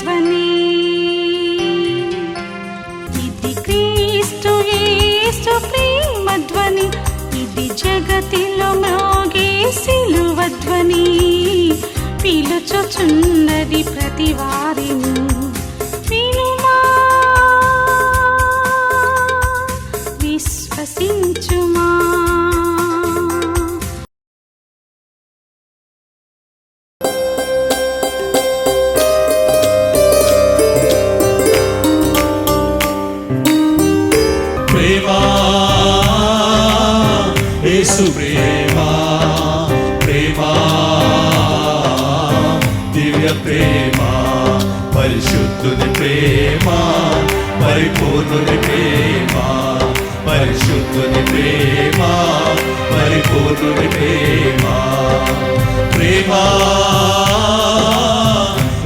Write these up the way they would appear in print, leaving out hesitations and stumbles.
ధ్వని. ఇది క్రీస్తు యేసు ప్రేమ ధ్వని, ఇది జగతిలో మ్రోగే సిలువ ధ్వని. పిలుచుచున్నది ప్రతి వారిని, వినుమా విశ్వసించుమా. ప్రేమా యేసు ప్రేమా, ప్రేమా దివ్య ప్రేమ, పరిశుద్ధుని ప్రేమ, పరిపూర్ణుని ప్రేమ, పరిశుద్ధుని ప్రేమ, పరిపూర్ణుని ప్రేమ. ప్రేమా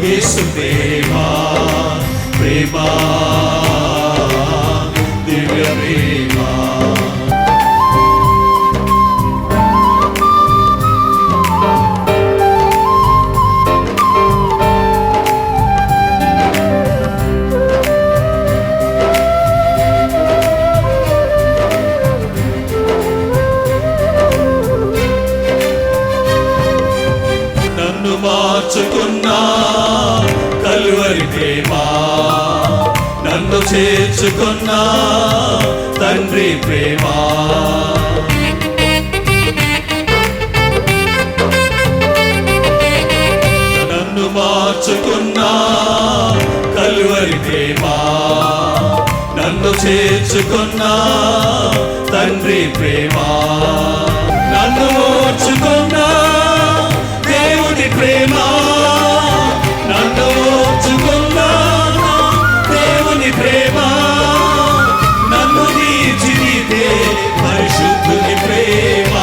యేసు ప్రేమా, ప్రేమా దివ్య ప్రేమ. నన్ను మార్చుకున్నా కల్వరి ప్రేమ, నన్ను చేర్చుకున్నా తండ్రి ప్రేమ. నన్ను మార్చుకున్నా కల్వరి ప్రేమ, నన్ను చేర్చుకున్నా తండ్రి ప్రేమ. నన్ను ఓర్చుకున్నా దేవుని ప్రేమ, నన్ను ఓర్చుకున్నా దేవుని ప్రేమ. నన్ను తీర్చిదిద్దే పరిశుద్ధుని ప్రేమ,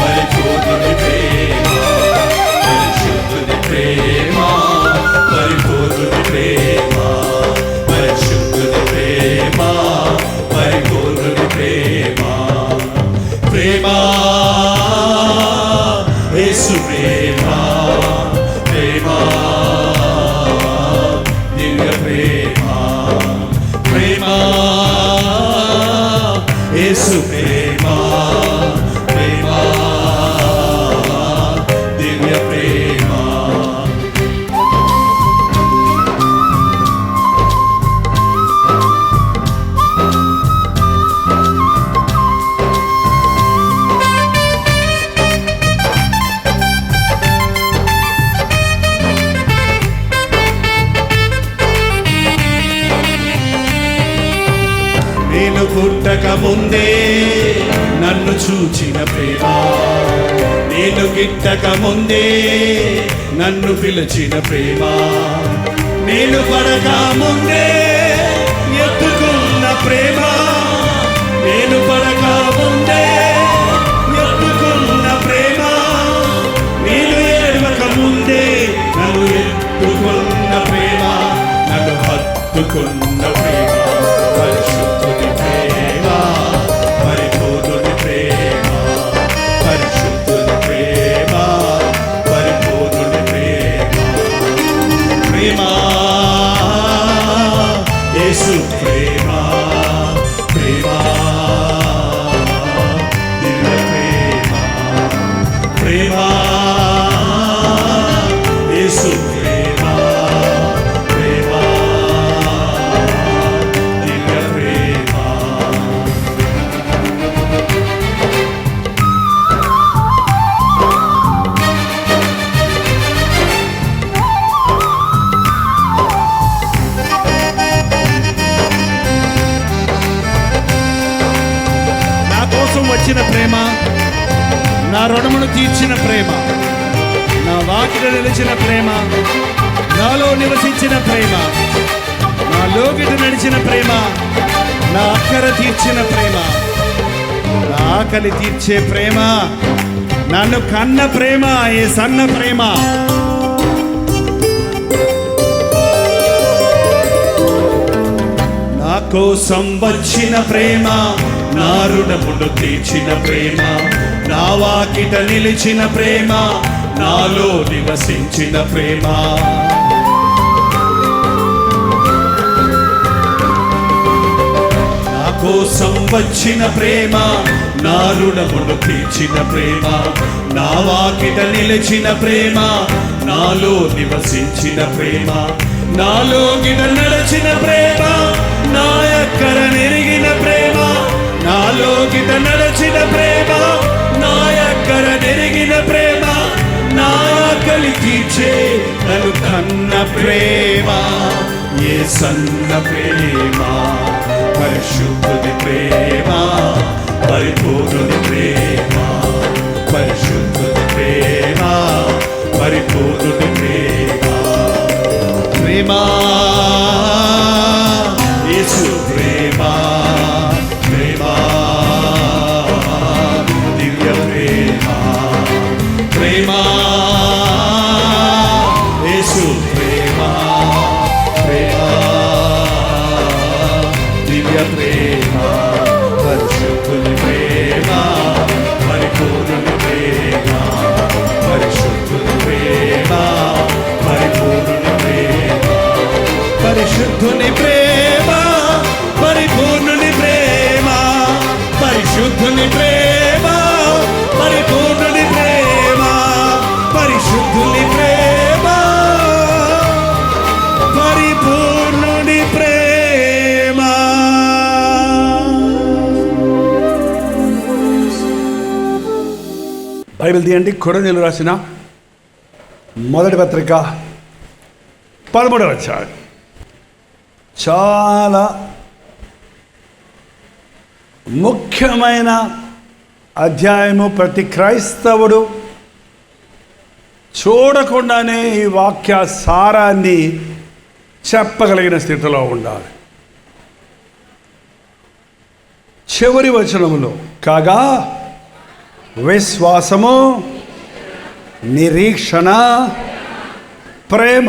పరిపూర్ణుని ప్రేమ, పరిశుద్ధుని ప్రేమ, పరిపూర్ణుని ప్రేమ, పరిశుద్ధుని ప్రేమ, పరిపూర్ణుని ప్రేమ. ప్రేమ యేసు ప్రేమ, ప్రేమ దివ్య ప్రేమ. ప్రేమ యేసు ప్రేమ, ప్రేమ దివ్య ప్రేమ. నేను పుట్టక ముందే నన్ను చూచిన ప్రేమ, నేను గిట్టక ముందే నన్ను పిలిచిన ప్రేమ, నేను పడక ముందే ఎత్తుకున్న ప్రేమ, నేను పడక ముందే ఎత్తుకున్న ప్రేమ, నేను ఏడవక ముందే నన్ను ఎత్తుకున్న ప్రేమ, నన్ను హత్తుకున్న ప్రేమ. పరిశుద్ధుని ప్రేమ, పరిపూర్ణుని ప్రేమ, పరిశుద్ధుని ప్రేమ, పరిపూర్ణుని ప్రేమ. ప్రేమ యేసు ప్రేమ, ప్రేమ దివ్య ప్రేమ. ప్రేమ యేసు ప్రేమ, ప్రేమ దివ్య ప్రేమ. నా కోసం వచ్చిన ప్రేమ, నా రుణమును తీర్చిన ప్రేమ, నా వాకిట నిలిచిన ప్రేమ, నాలో నివసించిన ప్రేమ, నా లోకిట నడిచిన ప్రేమ, నా అక్కర తీర్చిన ప్రేమ, నా ఆకలి తీర్చే ప్రేమ, నన్ను కన్న ప్రేమ, ఏ సన్న ప్రేమ. నా కోసం వచ్చిన ప్రేమ, నా రుణమును తీర్చిన ప్రేమ, నా వాకిట నిలిచిన ప్రేమ, నాలో నివసించిన ప్రేమ. కోసం వచ్చిన ప్రేమ, నా రుణమును తీర్చిన ప్రేమ, నా వాకిట నిలిచిన ప్రేమ, నాలో నివసించిన ప్రేమ, నాలో గిట నడచిన ప్రేమ, నా ఎక్కర నెరిగిన ప్రేమ, నాలో గిట నడచిన ప్రేమ, నా ఎక్కర నెరిగిన ప్రేమ, నా ఆకలి తీర్చే నన్ను కన్న ప్రేమ, ఏ సన్న ప్రేమ, పరిశుద్ధుని ప్రేమ, పరిపూర్ణుని ప్రేమ, పరిశుద్ధుని ప్రేమ, పరిపూర్ణుని ప్రేమ, ప్రేమ యేసు ప్రేమ, ప్రేమ దివ్య ప్రేమ, ప్రేమ యేసు ప్రేమ, ప్రేమ దివ్య ప్రేమ, పరిశుద్ధుని ప్రేమ, పరిపూర్ణుని ప్రేమ, పరిశుద్ధుని ప్రేమ, పరిపూర్ణుని ప్రేమ, పరిశుద్ధుని ప్రేమ, పరిపూర్ణుని ప్రేమ, పరిశుద్ధుని ప్రేమ, పరిపూర్ణుని ప్రేమ, పరిశుద్ధుని ప్రేమ, పరిపూర్ణుని ప్రేమ. బైబిల్ తీయండి. కొరింథీయులు రాసిన మొదటి పత్రిక 13వ అధ్యాయం. చాలా ముఖ్యమైన అధ్యాయము. ప్రతి క్రైస్తవుడు చూడకుండానే ఈ వాక్య సారాన్ని చెప్పగలిగిన స్థితిలో ఉండాలి. చివరి వచనములో కాగా విశ్వాసము, నిరీక్షణ, ప్రేమ,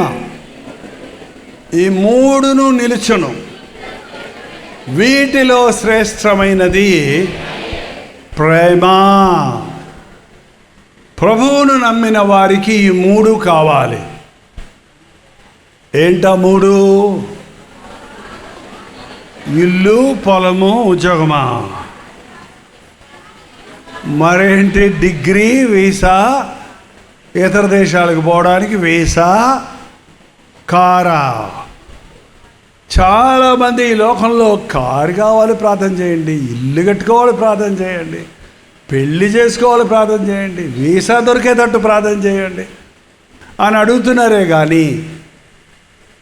ఈ మూడును నిలుచును. వీటిలో శ్రేష్టమైనది ప్రేమ. ప్రభువును నమ్మిన వారికి ఈ మూడు కావాలి. ఏంటా మూడు? ఇల్లు, పొలము, ఉద్యోగమా? మరేంటి? డిగ్రీ, వీసా, ఇతర దేశాలకు పోవడానికి వీసా, కారా? చాలామంది ఈ లోకంలో కారు కావాలి ప్రార్థన చేయండి, ఇల్లు కట్టుకోవాలి ప్రార్థన చేయండి, పెళ్లి చేసుకోవాలి ప్రార్థన చేయండి, వీసా దొరికేటట్టు ప్రార్థన చేయండి అని అడుగుతున్నారే కానీ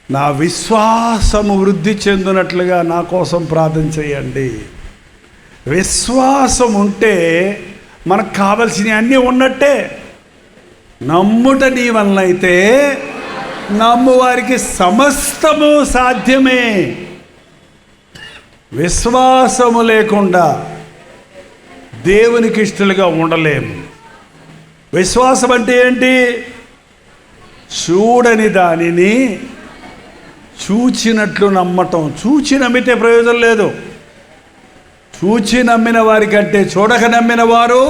నా విశ్వాసము వృద్ధి చెందినట్లుగా నా కోసం ప్రార్థన చేయండి. విశ్వాసం ఉంటే మనకు కావలసినవి అన్నీ ఉన్నట్టే. నమ్ముట నీ వలన అయితే నమ్మువారికి సమస్తము సాధ్యమే. విశ్వాసము లేకుండా దేవునికి ఇష్టలుగా ఉండలేము. విశ్వాసం అంటే ఏంటి? చూడని దానిని చూచినట్లు నమ్మటం. చూచి నమ్మితే ప్రయోజనం లేదు. చూచి నమ్మిన వారికంటే చూడక నమ్మిన వారు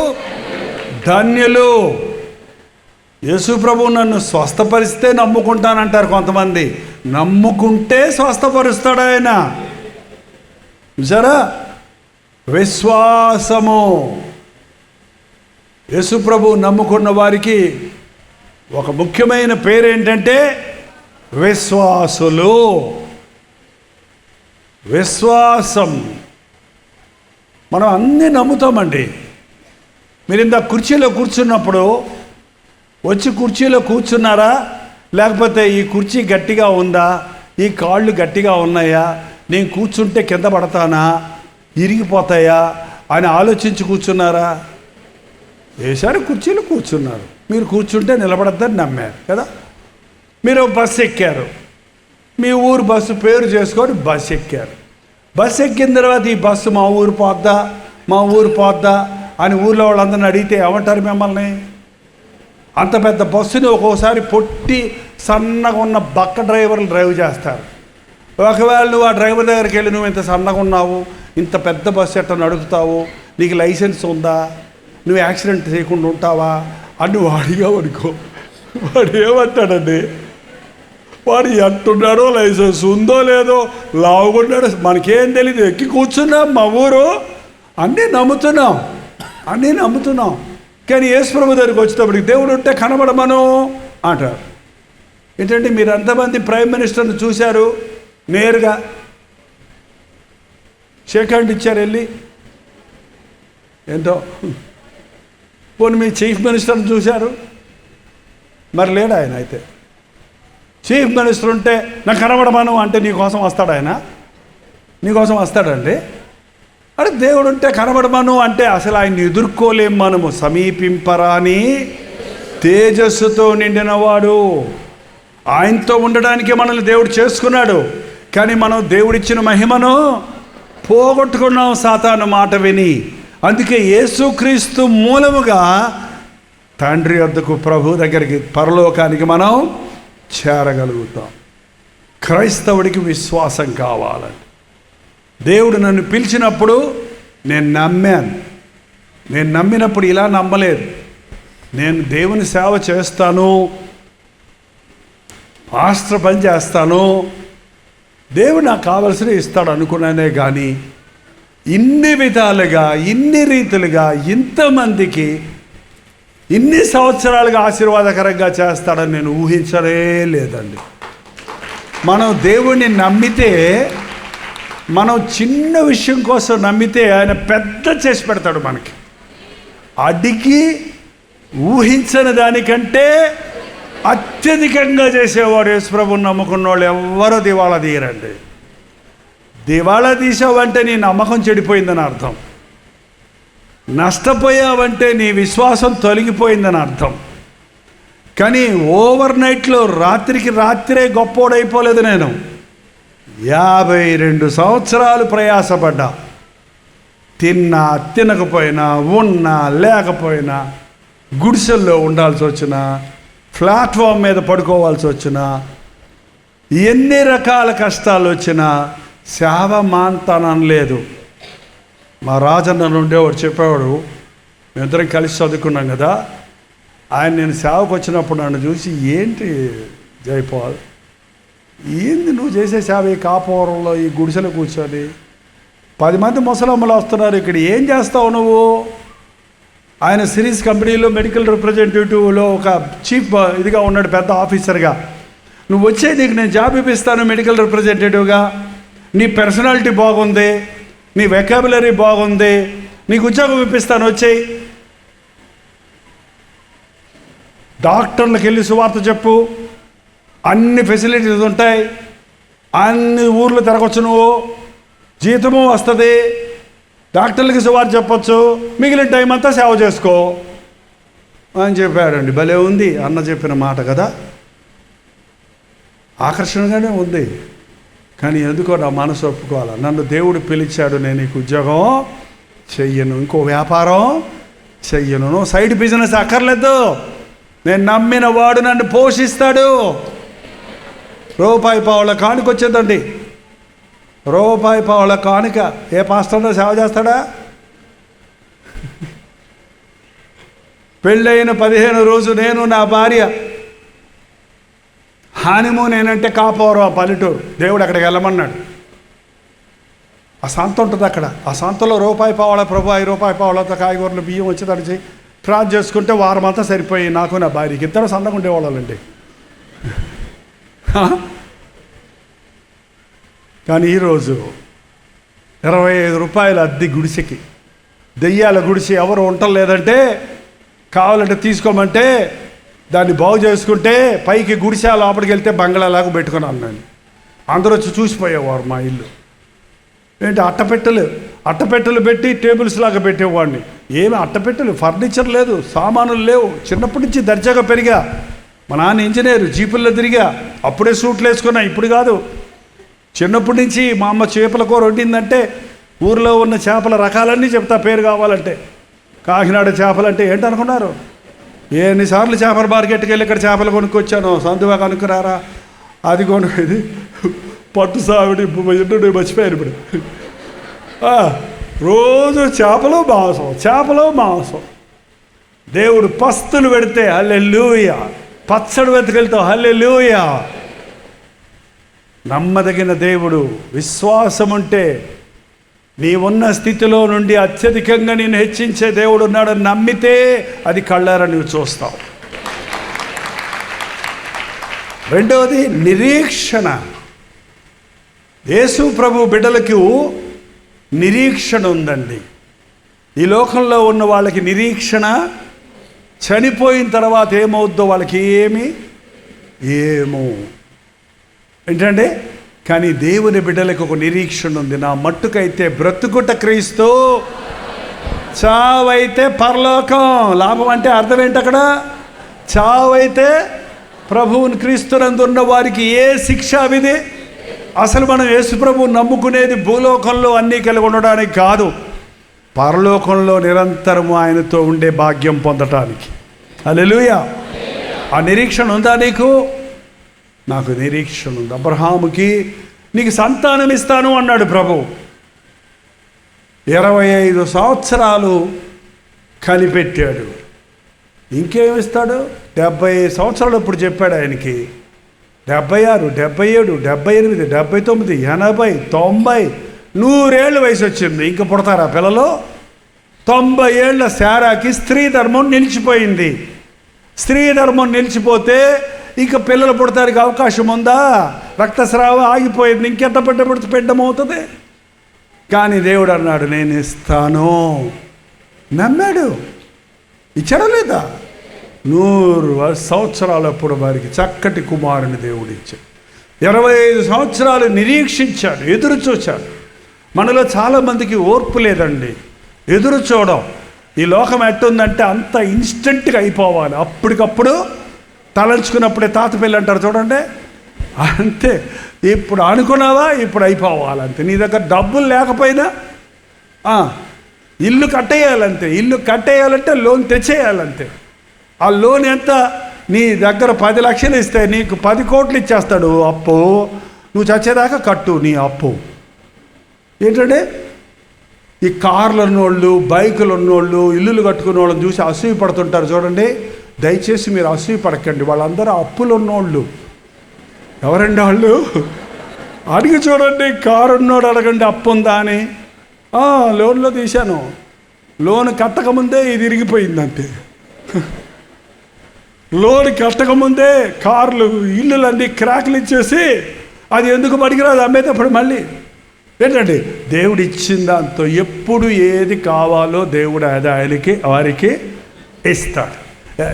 ధన్యులు. యేసు ప్రభు నన్ను స్వస్థపరిస్తే నమ్ముకుంటానంటారు కొంతమంది. నమ్ముకుంటే స్వస్థపరుస్తాడు ఆయన. చూసారా? విశ్వాసము. యేసు ప్రభు నమ్ముకున్న వారికి ఒక ముఖ్యమైన పేరు ఏంటంటే విశ్వాసులు. విశ్వాసం. మనం అన్నీ నమ్ముతామండి. మీరు ఇంత కుర్చీలో కూర్చున్నప్పుడు వచ్చి కుర్చీలో కూర్చున్నారా, లేకపోతే ఈ కుర్చీ గట్టిగా ఉందా, ఈ కాళ్ళు గట్టిగా ఉన్నాయా, నేను కూర్చుంటే కింద పడతానా, ఇరిగిపోతాయా అని ఆలోచించి కూర్చున్నారా? వేసారు కుర్చీలో కూర్చున్నారు. మీరు కూర్చుంటే నిలబడద్దని నమ్మారు కదా. మీరు బస్సు ఎక్కారు. మీ ఊరు బస్సు పేరు చేసుకొని బస్సు ఎక్కారు. బస్సు ఎక్కిన తర్వాత ఈ బస్సు మా ఊరు పోద్దా, మా ఊరు పోద్దా అని ఊర్లో వాళ్ళందరిని అడిగితే ఏమంటారు మిమ్మల్ని? అంత పెద్ద బస్సుని ఒక్కోసారి పొట్టి సన్నగా ఉన్న బక్క డ్రైవర్లు డ్రైవ్ చేస్తారు. ఒకవేళ నువ్వు ఆ డ్రైవర్ దగ్గరికి వెళ్ళి నువ్వు ఇంత సన్నగా ఉన్నావు, ఇంత పెద్ద బస్సు ఎట్లా నడుపుతావు, నీకు లైసెన్స్ ఉందా, నువ్వు యాక్సిడెంట్ చేయకుండా ఉంటావా అని నువ్వు అడిగావు అనుకో, వాడు ఏమంటాడండి? వాడు ఎట్టున్నాడో, లైసెన్స్ ఉందో లేదో, లావుకున్నాడో మనకేం తెలియదు. ఎక్కి కూర్చున్నాం మా ఊరు, అన్నీ నమ్ముతున్నాం. కానీ యేసుప్రభు దగ్గరికి వచ్చేటప్పటికి దేవుడు ఉంటే కనబడమను అంటారు. ఏంటంటే మీరు ఎంతమంది ప్రైమ్ మినిస్టర్ని చూశారు? నేరుగా షేక్ హ్యాండ్ ఇచ్చారు వెళ్ళి, ఏంటో. పోనీ మీ చీఫ్ మినిస్టర్ని చూశారు? మరి లేడు ఆయన. అయితే చీఫ్ మినిస్టర్ ఉంటే నాకు కనబడమను అంటే నీకోసం వస్తాడు ఆయన? నీకోసం వస్తాడండి? అరే దేవుడు ఉంటే కనబడమను అంటే అసలు ఆయన్ని ఎదుర్కోలేం మనము. సమీపింపరాని తేజస్సుతో నిండినవాడు. ఆయనతో ఉండడానికి మనల్ని దేవుడు చేసుకున్నాడు. కానీ మనం దేవుడిచ్చిన మహిమను పోగొట్టుకున్నాం సాతాను మాట విని. అందుకే యేసుక్రీస్తు మూలముగా తండ్రి వద్దకు, ప్రభు దగ్గరికి, పరలోకానికి మనం చేరగలుగుతాం. క్రైస్తవుడికి విశ్వాసం కావాలండి. దేవుడు నన్ను పిలిచినప్పుడు నేను నమ్మాను. నేను నమ్మినప్పుడు ఇలా నమ్మలేదు. నేను దేవుని సేవ చేస్తాను, పాస్టర్ పని చేస్తాను, దేవుడు నాకు కావలసినవి ఇస్తాడు అనుకున్నానే కానీ ఇన్ని విధాలుగా, ఇన్ని రీతులుగా, ఇంతమందికి ఇన్ని సంవత్సరాలుగా ఆశీర్వాదకరంగా చేస్తాడని నేను ఊహించలే లేదండి. మనం దేవుణ్ణి నమ్మితే, మనం చిన్న విషయం కోసం నమ్మితే ఆయన పెద్ద చేసి పెడతాడు మనకి. అడిగి ఊహించని దానికంటే అత్యధికంగా చేసేవాడు యేసుప్రభుని నమ్ముకున్న వాళ్ళు ఎవ్వరూ దివాళా తీయరండి. దివాళా తీసావంటే నీ నమ్మకం చెడిపోయిందని అర్థం. నష్టపోయావంటే నీ విశ్వాసం తొలగిపోయిందని అర్థం. కానీ ఓవర్ నైట్లో, రాత్రికి రాత్రే గొప్పోడైపోలేదు. నేను 52 సంవత్సరాలు ప్రయాసపడ్డా. తిన్నా తినకపోయినా, ఉన్నా లేకపోయినా, గుడిసెల్లో ఉండాల్సి వచ్చినా, ప్లాట్ఫామ్ మీద పడుకోవాల్సి వచ్చినా, ఎన్ని రకాల కష్టాలు వచ్చినా సేవ మాంతానం లేదు. మా రాజన్న ఉండేవాడు చెప్పేవాడు, మేమిద్దరం కలిసి చదువుకున్నాం కదా. ఆయన నేను సేవకు వచ్చినప్పుడు నన్ను చూసి, ఏంటి జైపాల్, ఏంది నువ్వు చేసే సేవ ఈ కాపురంలో, ఈ గుడిసెలో కూర్చొని 10 మంది ముసలమ్మలు వస్తున్నారు, ఇక్కడ ఏం చేస్తావు నువ్వు? ఆయన సిరీస్ కంపెనీలో మెడికల్ రిప్రజెంటేటివ్లో ఒక చీఫ్ ఇదిగా ఉన్నాడు, పెద్ద ఆఫీసర్గా. నువ్వు వచ్చే, నీకు నేను జాబ్ ఇప్పిస్తాను మెడికల్ రిప్రజెంటేటివ్గా, నీ పర్సనాలిటీ బాగుంది, నీ వెకాబులరీ బాగుంది, నీకు ఉద్యోగం ఇప్పిస్తాను, వచ్చేయి. డాక్టర్లకు వెళ్ళి సువార్త చెప్పు, అన్ని ఫెసిలిటీస్ ఉంటాయి, అన్ని ఊర్లు తిరగచ్చు, నువ్వు జీతము వస్తుంది, డాక్టర్లకి సువార్త చెప్పచ్చు, మిగిలిన టైం అంతా సేవ చేసుకో అని చెప్పాడండి. భలే ఉంది అన్న చెప్పిన మాట కదా, ఆకర్షణగానే ఉంది. కానీ ఎందుకో నా మనసు ఒప్పుకోవాలి. నన్ను దేవుడు పిలిచాడు, నేను నీకు ఉద్యోగం చెయ్యను, ఇంకో వ్యాపారం చెయ్యను, సైడ్ బిజినెస్ అక్కర్లేదు, నేను నమ్మిన వాడు నన్ను పోషిస్తాడు. రూపాయి పావుల కానుక వచ్చేదండి, రూపాయి పావుల కానుక ఏ పాస్టర్లో సేవ చేస్తాడా? పెళ్ళైన 15 రోజు నేను నా భార్య హానిమూన్ ఏంటంటే కాపోరం, ఆ పల్లెటూరు. దేవుడు అక్కడికి వెళ్ళమన్నాడు. ఆ సంత ఉంటుంది అక్కడ. ఆ సంతలో రూపాయి పావుల, ప్రభు 5 రూపాయి పావులతో కాయగూరలు బియ్యం వచ్చి తడిచి ప్రార్థన చేసుకుంటే వారం అంతా సరిపోయి నాకు నా భార్యకి. ఇద్దరు సందగా ఉండేవాళ్ళండి. కానీ ఈరోజు 25 రూపాయల అద్దె గుడిసెకి, దెయ్యాల గుడిసె, ఎవరు ఉండలేదంటే కావాలంటే తీసుకోమంటే దాన్ని బాగు చేసుకుంటే పైకి గుడిసె లోపలికి వెళ్తే బంగ్లాలాగా పెట్టుకున్నాను నేను. అందరూ వచ్చి చూసిపోయేవారు మా ఇల్లు. ఏంటి అట్టపెట్టెలు పెట్టి టేబుల్స్ లాగా పెట్టేవాడిని. ఏమి అట్టపెట్టెలు, ఫర్నిచర్ లేదు, సామానులు లేవు. చిన్నప్పటి నుంచి దర్జాగా పెరిగా. మా నాన్న ఇంజనీర్, జీపుల్లో తిరిగా. అప్పుడే సూట్లు వేసుకున్నా, ఇప్పుడు కాదు. చిన్నప్పటి నుంచి మా అమ్మ చేపల కూర వండిందంటే ఊరిలో ఉన్న చేపల రకాలన్నీ చెప్తా పేరు కావాలంటే. కాకినాడ చేపలంటే ఏంటనుకున్నారు? ఎన్నిసార్లు చేపల మార్కెట్కి వెళ్ళి ఇక్కడ చేపలు కొనుక్కొచ్చాను. సందువా కనుక్కురారా, అది కొనుక్కు, పట్టు సావిడి మర్చిపోయాను ఇప్పుడు. రోజు చేపలు మాంసం. దేవుడు పస్తులు పెడితే హల్లెలూయా, పచ్చడి వెతుకెళ్తావు హల్లెలూయా. నమ్మదగిన దేవుడు. విశ్వాసం ఉంటే నీవున్న స్థితిలో నుండి అత్యధికంగా నేను హెచ్చించే దేవుడు ఉన్నాడని నమ్మితే అది కళ్ళారా నువ్వు చూస్తావు. రెండవది నిరీక్షణ. యేసు ప్రభు బిడ్డలకు నిరీక్షణ ఉందండి. ఈ లోకంలో ఉన్న వాళ్ళకి నిరీక్షణ, చనిపోయిన తర్వాత ఏమవుద్దో వాళ్ళకి ఏమో ఏంటంటే, కానీ దేవుని బిడ్డలకు ఒక నిరీక్షణ ఉంది. నా మట్టుకైతే బ్రతుకుట క్రీస్తు, చావైతే పరలోకం. లాభం అంటే అర్థం ఏంటి అక్కడ? చావైతే ప్రభువుని క్రీస్తునందు ఉన్న వారికి ఏ శిక్షా విధి. అసలు మనం యేసు ప్రభువుని నమ్ముకునేది భూలోకంలో అన్నీ కలిగి ఉండడానికి కాదు, పరలోకంలో నిరంతరము ఆయనతో ఉండే భాగ్యం పొందటానికి. హల్లెలూయా. ఆ నిరీక్షణ ఉందా నీకు? నాకు నిరీక్షణ ఉంది. అబ్రహాముకి నీకు సంతానం ఇస్తాను అన్నాడు ప్రభు. 25 సంవత్సరాలు కనిపెట్టాడు. ఇంకేమిస్తాడు? 70 సంవత్సరాలు ఇప్పుడు చెప్పాడు ఆయనకి. 76, 77, 78, 79, 80, 90, 100 ఏళ్ళ వయసు వచ్చింది. ఇంక పుడతారా పిల్లలు? 90 ఏళ్ల శారాకి స్త్రీ ధర్మం నిలిచిపోయింది. స్త్రీ ధర్మం నిలిచిపోతే ఇక పిల్లలు పుడతానికి అవకాశం ఉందా? రక్తస్రావం ఆగిపోయింది. ఇంకెంత పెట్టమవుతుంది. కానీ దేవుడు అన్నాడు నేను ఇస్తాను. నమ్మాడు. ఇచ్చాడా లేదా? 100 సంవత్సరాలప్పుడు వారికి చక్కటి కుమారుని దేవుడు ఇచ్చాడు. 25 సంవత్సరాలు నిరీక్షించాడు, ఎదురు చూచాడు. మనలో చాలామందికి ఓర్పు లేదండి, ఎదురు చూడడం. ఈ లోకం ఎట్టుందంటే అంత ఇన్స్టెంట్గా అయిపోవాలి, అప్పటికప్పుడు తలంచుకున్నప్పుడే తాత పెళ్ళి అంటారు చూడండి, అంతే. ఇప్పుడు అనుకున్నావా, ఇప్పుడు అయిపోవాలంతే. నీ దగ్గర డబ్బులు లేకపోయినా ఇల్లు కట్టేయాలంతే. ఇల్లు కట్టేయాలంటే లోన్ తెచ్చేయాలంతే. ఆ లోన్ ఎంత? నీ దగ్గర 10 లక్షలు ఇస్తే నీకు 10 కోట్లు ఇచ్చేస్తాడు అప్పు. నువ్వు చచ్చేదాకా కట్టు నీ అప్పు. ఏంటంటే ఈ కార్లు ఉన్నోళ్ళు, బైకులు ఉన్నోళ్ళు, ఇల్లులు కట్టుకున్న వాళ్ళని చూసి అసూయ పడుతుంటారు చూడండి. దయచేసి మీరు అసూయ పడకండి. వాళ్ళందరూ అప్పులు ఉన్నోళ్ళు. ఎవరండి వాళ్ళు? అడిగి చూడండి. కారు ఉన్నోడు అడగండి అప్పు ఉందా అని. లోన్లో తీశాను, లోన్ కట్టకముందే ఇది ఇరిగిపోయిందంతే. లోన్ కట్టకముందే కార్లు, ఇల్లులన్నీ క్రాకులు ఇచ్చేసి అది ఎందుకు పనికిరాదు అమ్మేటప్పుడు మళ్ళీ. ఏంటంటే దేవుడు ఇచ్చిన దాంతో ఎప్పుడు ఏది కావాలో దేవుడు ఆయనకి వారికి ఇస్తాడు.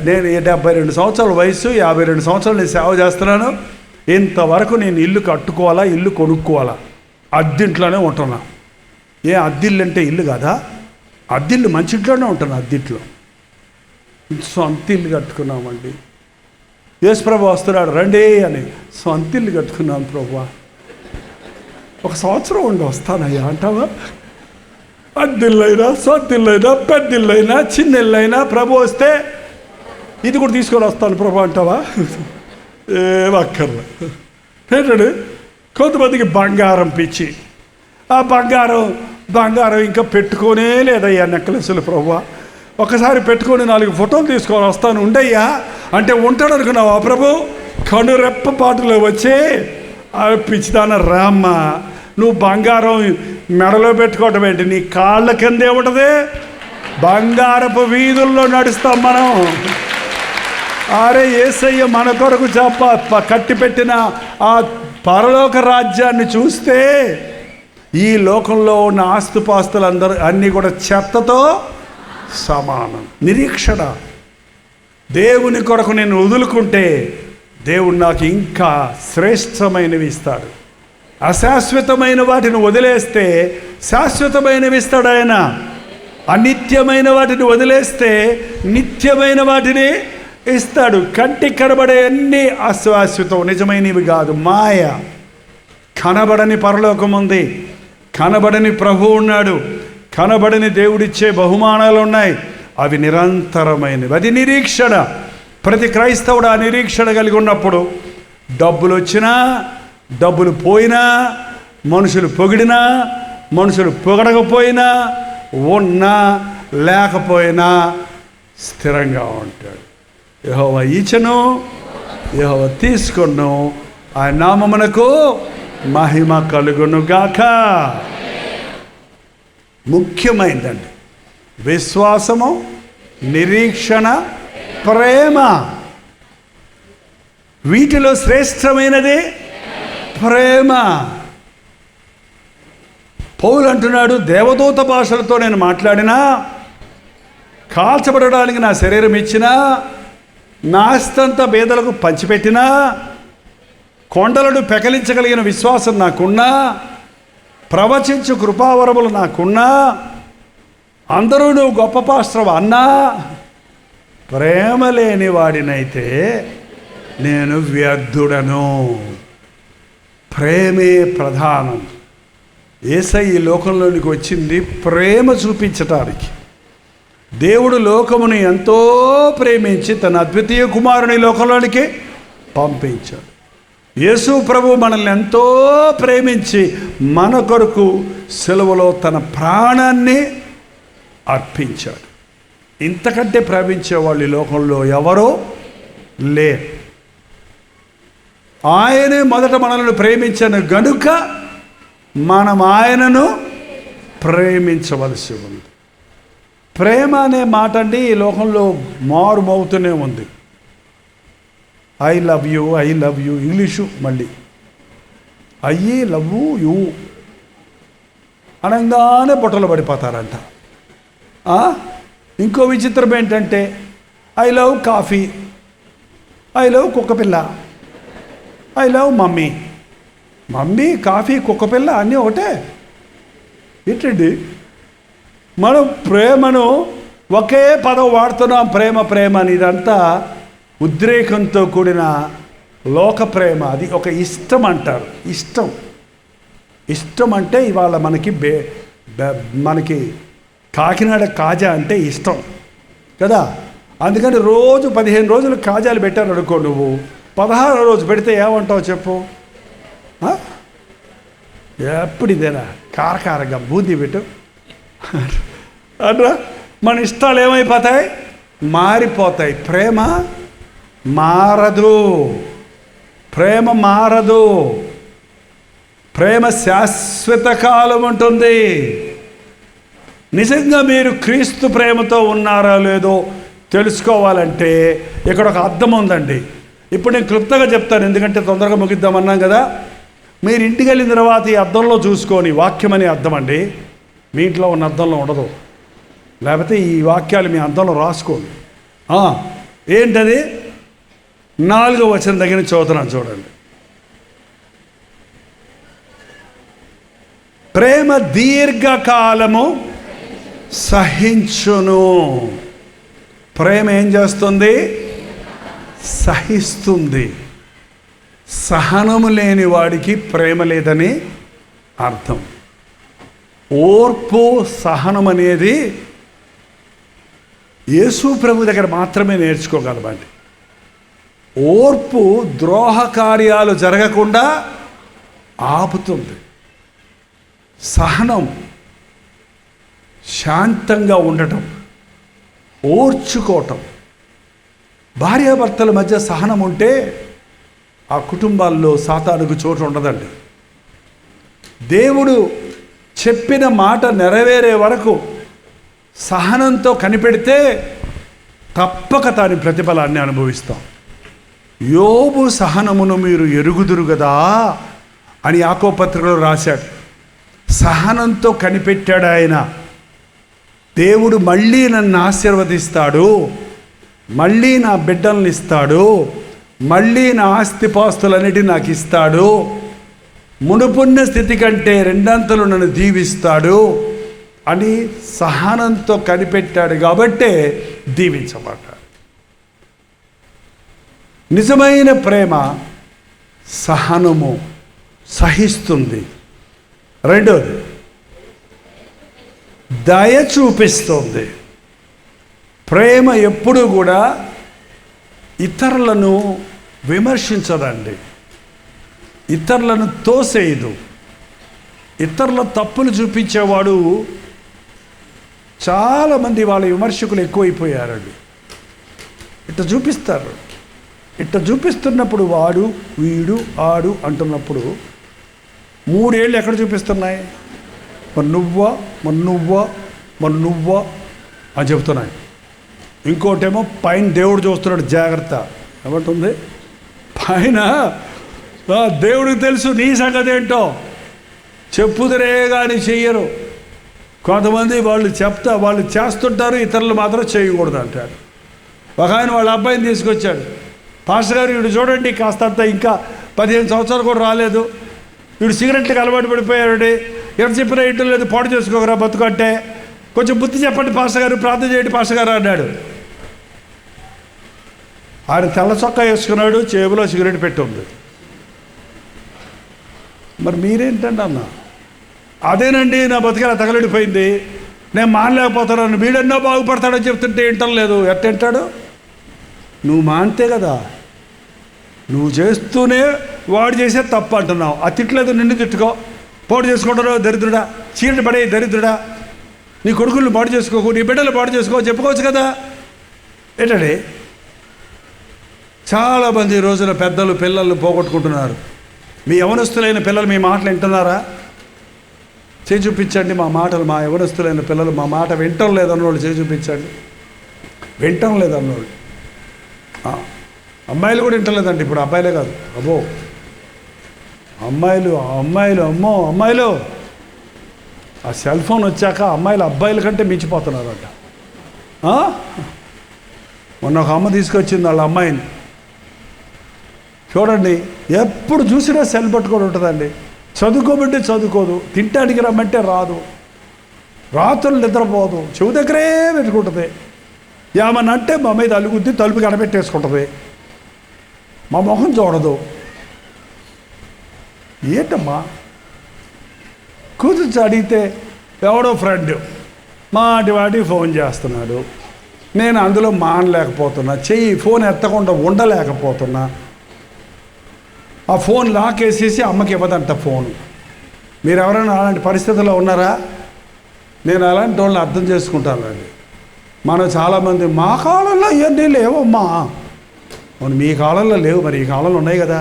నేను 72 సంవత్సరాల వయసు, 52 సంవత్సరాలు నేను సేవ చేస్తున్నాను. ఇంతవరకు నేను ఇల్లు కట్టుకోవాలా, ఇల్లు కొనుక్కోవాలా, అద్దింట్లోనే ఉంటున్నా. అద్దిల్లు అంటే ఇల్లు కాదా? అద్దిల్లు మంచి ఇంట్లోనే ఉంటున్నా. అద్దింట్లో సొంత ఇల్లు కట్టుకున్నామండి. యేసు ప్రభు వస్తున్నాడు రండి అని. సొంత ఇల్లు కట్టుకున్నాం ప్రభు. 1 సంవత్సరం ఉండి వస్తానయ్యా అంటావా? అద్దిల్లైనా, సొంత ఇల్లైనా, పెద్ద ఇల్లైనా, చిన్న ఇల్లైనా ప్రభు వస్తే ఇది కూడా తీసుకొని వస్తాను ప్రభు అంటావా? ఏమక్కర్లే. ఏంటండి కొంతమందికి బంగారం పిచ్చి. ఆ బంగారం ఇంకా పెట్టుకోనే లేదయ్యా నెక్లెస్లు ప్రభు. ఒకసారి పెట్టుకొని 4 ఫోటోలు తీసుకొని వస్తాను ఉండయ్యా అంటే ఉంటాడు అనుకున్నావా ప్రభు? కనురెప్ప పాటలో వచ్చే పిచ్చిదాన రామ్మ, నువ్వు బంగారం మెడలో పెట్టుకోవటం ఏంటి? నీ కాళ్ళ కిందే ఉంటుంది. బంగారపు వీధుల్లో నడుస్తాం మనం. అరే యేసయ్య మన కొరకు కట్టిపెట్టిన ఆ పరలోక రాజ్యాన్ని చూస్తే ఈ లోకంలో ఉన్న ఆస్తుపాస్తులందరూ అన్నీ కూడా చెత్తతో సమానం. నిరీక్షణ. దేవుని కొరకు నేను వదులుకుంటే దేవుడు నాకు ఇంకా శ్రేష్టమైనవి ఇస్తాడు. అశాశ్వతమైన వాటిని వదిలేస్తే శాశ్వతమైనవి ఇస్తాడు ఆయన. అనిత్యమైన వాటిని వదిలేస్తే నిత్యమైన వాటిని ఇస్తాడు. కంటికి కనబడే అన్నీ అశాశ్వతం, నిజమైనవి కాదు, మాయ. కనబడని పరలోకం ఉంది, కనబడని ప్రభు ఉన్నాడు, కనబడని దేవుడిచ్చే బహుమానాలు ఉన్నాయి, అవి నిరంతరమైనవి. అది నిరీక్షణ. ప్రతి క్రైస్తవుడు ఆ నిరీక్షణ కలిగి ఉన్నప్పుడు డబ్బులు వచ్చినా, డబ్బులు పోయినా, మనుషులు పొగిడినా, మనుషులు పొగడకపోయినా, ఉన్నా లేకపోయినా స్థిరంగా ఉంటాడు. యెహోవా ఇచ్చెను, యెహోవా తీసుకొను, ఆయన నామమునకు మహిమ కలుగునుగాక. ముఖ్యమైనదండి విశ్వాసము, నిరీక్షణ, ప్రేమ. వీటిలో శ్రేష్టమైనది ప్రేమ. పౌలు అంటున్నాడు, దేవదూత భాషలతో నేను మాట్లాడినా, కాల్చబడడానికి నా శరీరం ఇచ్చినా, నా ఆస్తంతా పేదలకు పంచిపెట్టినా, కొండలను పెకలించగలిగిన విశ్వాసం నాకున్నా, ప్రవచించు కృపావరములు నాకున్నా, అందరూ నువ్వు గొప్ప పాస్టర్ అన్నా, ప్రేమ లేని వాడినైతే నేను వ్యర్థుడను. ప్రేమే ప్రధానం. యేసయ్య ఈ లోకంలోనికి వచ్చింది ప్రేమ చూపించటానికి. దేవుడు లోకమును ఎంతో ప్రేమించి తన అద్వితీయ కుమారుని లోకంలోనికి పంపించాడు. యేసు ప్రభు మనల్ని ఎంతో ప్రేమించి మన కొరకు సిలువలో తన ప్రాణాన్ని అర్పించాడు. ఇంతకంటే ప్రేమించే వాళ్ళు ఈ లోకంలో ఎవరో లేరు. ఆయనే మొదట మనల్ని ప్రేమించను గనుక మనం ఆయనను ప్రేమించవలసి ఉంది. ప్రేమ అనే మాట అండి ఈ లోకంలో మారుమవుతూనే ఉంది. I love you, I love you. English మళ్ళీ అయ్యి లవ్ యూ అనగానే బుట్టలు పడిపోతారంట. ఇంకో విచిత్రం ఏంటంటే I love coffee, I love కుక్కపిల్ల, I love mummy. Mummy, coffee, కుక్కపిల్ల అన్నీ ఒకటే. ఏంటండి మనం ప్రేమను ఒకే పదం వాడుతున్నాం, ప్రేమ ప్రేమ అని. ఇదంతా ఉద్రేకంతో కూడిన లోక ప్రేమ. అది ఒక ఇష్టం అంటారు. ఇష్టం ఇష్టం అంటే ఇవాళ మనకి కాకినాడ కాజా అంటే ఇష్టం కదా. అందుకని రోజు 15 రోజులు కాజాలు పెట్టారు అనుకో, నువ్వు 16వ రోజు పెడితే ఏమంటావు చెప్పు? ఎప్పుడు ఇదేనా కారకారంగా బూందీ పెట్టు అట్లా మన ఇష్టాలు ఏమైపోతాయి? మారిపోతాయి. ప్రేమ మారదు. ప్రేమ మారదు. ప్రేమ శాశ్వత కాలం ఉంటుంది. నిజంగా మీరు క్రీస్తు ప్రేమతో ఉన్నారా లేదో తెలుసుకోవాలంటే ఇక్కడ ఒక అర్థం ఉందండి. ఇప్పుడు నేను క్లుప్తంగా చెప్తాను, ఎందుకంటే తొందరగా ముగిద్దామన్నాం కదా. మీరు ఇంటికి వెళ్ళిన తర్వాత ఈ అద్దంలో చూసుకొని, వాక్యం అనే అర్థం అండి, మీ ఇంట్లో ఉన్న అద్దంలో ఉండదు. లేకపోతే ఈ వాక్యాలు మీ అద్దంలో రాసుకోండి. ఏంటది? 4వ వచనం దగ్గర చదువుతున్నాను చూడండి. ప్రేమ దీర్ఘకాలము సహించును. ప్రేమ ఏం చేస్తుంది? సహిస్తుంది. సహనము లేని వాడికి ప్రేమ లేదని అర్థం. ఓర్పు, సహనం అనేది యేసు ప్రభు దగ్గర మాత్రమే నేర్చుకోగలమండి. ఓర్పు ద్రోహ కార్యాలు జరగకుండా ఆపుతుంది. సహనం శాంతంగా ఉండటం, ఓర్చుకోవటం. భార్యాభర్తల మధ్య సహనం ఉంటే ఆ కుటుంబాల్లో సాతానుకు చోటు ఉండదండి. దేవుడు చెప్పిన మాట నెరవేరే వరకు సహనంతో కనిపెడితే తప్పక దాని ప్రతిఫలాన్ని అనుభవిస్తాం. యోబు సహనమును మీరు ఎరుగుదురు కదా అని యాకోబు పత్రికలో రాశాడు. సహనంతో కనిపెట్టాడు ఆయన. దేవుడు మళ్ళీ నన్ను ఆశీర్వదిస్తాడు, మళ్ళీ నా బిడ్డల్ని ఇస్తాడు, మళ్ళీ నా ఆస్తిపాస్తులన్నిటిని నాకు ఇస్తాడు, మునుపున్న స్థితి కంటే 2 అంతలు నన్ను దీవిస్తాడు అని సహనంతో కనిపెట్టాడు కాబట్టే దీవించబడ్డాడు. నిజమైన ప్రేమ సహనము, సహిస్తుంది. రెండోది దయ చూపిస్తుంది. ప్రేమ ఎప్పుడు కూడా ఇతరులను విమర్శించదండి, ఇతరులను తోసేయదు. ఇతరుల తప్పులు చూపించేవాడు చాలామంది వాళ్ళ విమర్శకులు ఎక్కువైపోయారండి. ఇట్లా చూపిస్తారు. ఇట్లా చూపిస్తున్నప్పుడు వాడు, వీడు, ఆడు అంటున్నప్పుడు 3 ఏళ్ళు ఎక్కడ చూపిస్తున్నాయి? మరి నువ్వా అని చెప్తున్నాయి. ఇంకోటేమో పైన దేవుడు చూస్తున్నాడు, జాగ్రత్త. ఏమంటుంది? పైన దేవుడికి తెలుసు నీ సంగతి ఏంటో, చెప్పుదరే కానీ చెయ్యరు. కొంతమంది వాళ్ళు చేస్తుంటారు, ఇతరులు మాత్రం చేయకూడదు అంటారు. ఒక ఆయన వాళ్ళ అబ్బాయిని తీసుకొచ్చాడు. పాస్టర్ గారు, వీడు చూడండి కాస్తంత ఇంకా 15 సంవత్సరాలు కూడా రాలేదు, వీడు సిగరెట్లకు అలవాటు పడిపోయాడు, ఎవరు చెప్పినా ఇంట్లో లేదు, పాడు చేసుకోకరా బతుకంటే, కొంచెం బుద్ధి చెప్పండి పాస్టర్ గారు, ప్రార్థన చేయండి పాస్టర్ గారు అన్నాడు. ఆయన తెల్ల చొక్కా వేసుకున్నాడు, చేతిలో సిగరెట్ పెట్టి ఉంది. మరి మీరేంటండి అన్న? అదేనండి నా బతికేలా తగలడిపోయింది, నేను మానలేకపోతున్నాను, వీడన్నా బాగుపడతాడని చెప్తుంటే వింటం లేదు. ఎట్ట వింటాడు? నువ్వు మానితే కదా, నువ్వు చేస్తూనే వాడు చేసే తప్పు అంటున్నావు. ఆ తిట్లేదు, నిన్ను తిట్టుకో, పాడు చేసుకుంటారో దరిద్రుడా, చీరటి పడే దరిద్రుడా, నీ కొడుకులను పాడు చేసుకోకు, నీ బిడ్డలు పాడు చేసుకో చెప్పుకోవచ్చు కదా. ఏంటండి? చాలామంది ఈ రోజున పెద్దలు పిల్లలు పోగొట్టుకుంటున్నారు. మీ యవనస్తులైన పిల్లలు మీ మాటలు వింటున్నారా? చేయి చూపించండి. మా యవనస్తులైన పిల్లలు మా మాట వింటం లేదన్నోళ్ళు చేయి చూపించండి. వింటం లేదన్నోళ్ళు. అమ్మాయిలు కూడా వింటలేదండి ఇప్పుడు, అబ్బాయిలే కాదు, అబ్బో అమ్మాయిలు ఆ సెల్ ఫోన్ వచ్చాక అమ్మాయిలు అబ్బాయిల కంటే మించిపోతున్నారంట. మొన్న ఒక అమ్మ తీసుకొచ్చింది వాళ్ళ అమ్మాయిని. చూడండి, ఎప్పుడు చూసినా సెల్ పట్టుకొని ఉంటుందండి. చదువుకోమంటే చదువుకోదు, తింటానికి రమ్మంటే రాదు, రాత్రులు నిద్రపోదు, చెవు దగ్గరే పెట్టుకుంటుంది. ఏమన్నా అంటే మా మీద అలుగుద్ది, తలుపు కడబెట్టేసుకుంటుంది, మా మొహం చూడదు. ఏంటమ్మా? కూర్చొచ్చి అడిగితే ఎవడో ఫ్రెండ్ వాటికి ఫోన్ చేస్తున్నాడు, నేను అందులో మానలేకపోతున్నా, ఫోన్ ఎత్తకుండా ఉండలేకపోతున్నా. ఆ ఫోన్ లాక్ వేసేసి అమ్మకి ఇవ్వదంట ఫోను. మీరు ఎవరైనా అలాంటి పరిస్థితుల్లో ఉన్నారా? నేను అలాంటి వాళ్ళని అర్థం చేసుకుంటానండి. మనం చాలామంది మా కాలంలో ఇవన్నీ లేవమ్మా, అవును మీ కాలంలో లేవు, మరి ఈ కాలంలో ఉన్నాయి కదా.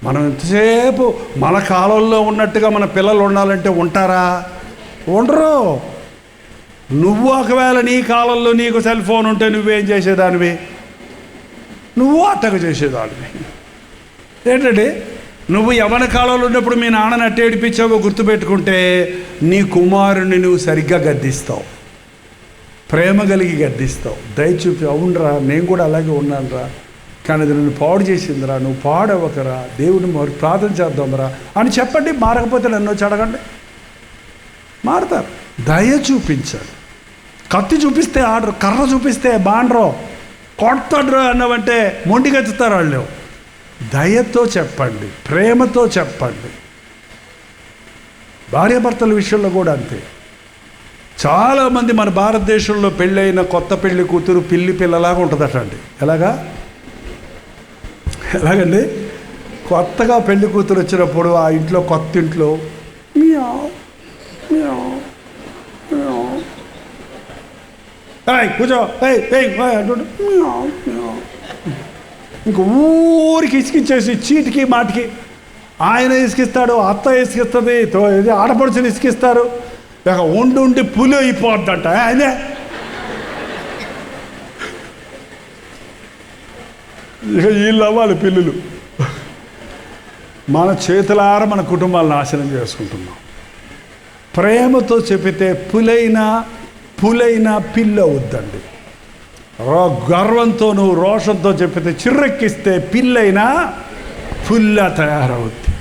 మనం ఎంతసేపు మన కాలంలో ఉన్నట్టుగా మన పిల్లలు ఉండాలంటే ఉంటారా? ఉండరు. నువ్వు ఒకవేళ నీ కాలంలో నీకు సెల్ ఫోన్ ఉంటే నువ్వేం చేసేదానివి? నువ్వు అట్టగా చేసేదానివి. ఏంటంటే నువ్వు యవ్వన కాలంలో ఉన్నప్పుడు మీ నాన్నని అట్ట ఏడిపించావో గుర్తుపెట్టుకుంటే నీ కుమారుని నువ్వు సరిగ్గా గద్దిస్తావు, ప్రేమ కలిగి గద్దిస్తావు, దయచూపి. అవునరా, నేను కూడా అలాగే ఉన్నానురా, కానీ అది నన్ను పాడు చేసిందిరా, నువ్వు పాడవకరా, దేవుడిని మరి ప్రార్థన చేద్దాంరా అని చెప్పండి. మారకపోతే నన్ను వచ్చి అడగండి, మారుతారు. దయ చూపించాలి. కత్తి చూపిస్తే ఆడరు, కర్ర చూపిస్తే బాండ్రో, కొడతాడ్రో అన్నావంటే మొండిగెత్తుతారు వాళ్ళు. దయతో చెప్పండి, ప్రేమతో చెప్పండి. భార్యాభర్తల విషయంలో కూడా అంతే. చాలామంది మన భారతదేశంలో పెళ్ళైన కొత్త పెళ్లి కూతురు పిల్లలాగా ఉంటుందట అండి. ఎలాగండి? కొత్తగా పెళ్లి కూతురు వచ్చినప్పుడు ఆ ఇంట్లో, కొత్త ఇంట్లో కూర్చో అంటుంటే ఇంక ఊరికి ఇసుకిచ్చేసి చీటికి మాటికి ఆయన ఇసుకిస్తాడు, అత్త ఇసుకిస్తుంది, ఆడపడుచుని ఇసుకిస్తారు. ఇక ఉండి పులి అయిపోద్దంట ఆయనే. ఇక వీళ్ళు అవ్వాలి పిల్లులు. మన చేతులారా మన కుటుంబాలు నాశనం చేసుకుంటున్నాం. ప్రేమతో చెప్పితే పులైనా పిల్ల అవుద్దండి. గర్వంతో నువ్వు రోషంతో చెప్పితే చిర్రెక్కిస్తే పిల్లైనా పుల్ల తయారవుద్ది.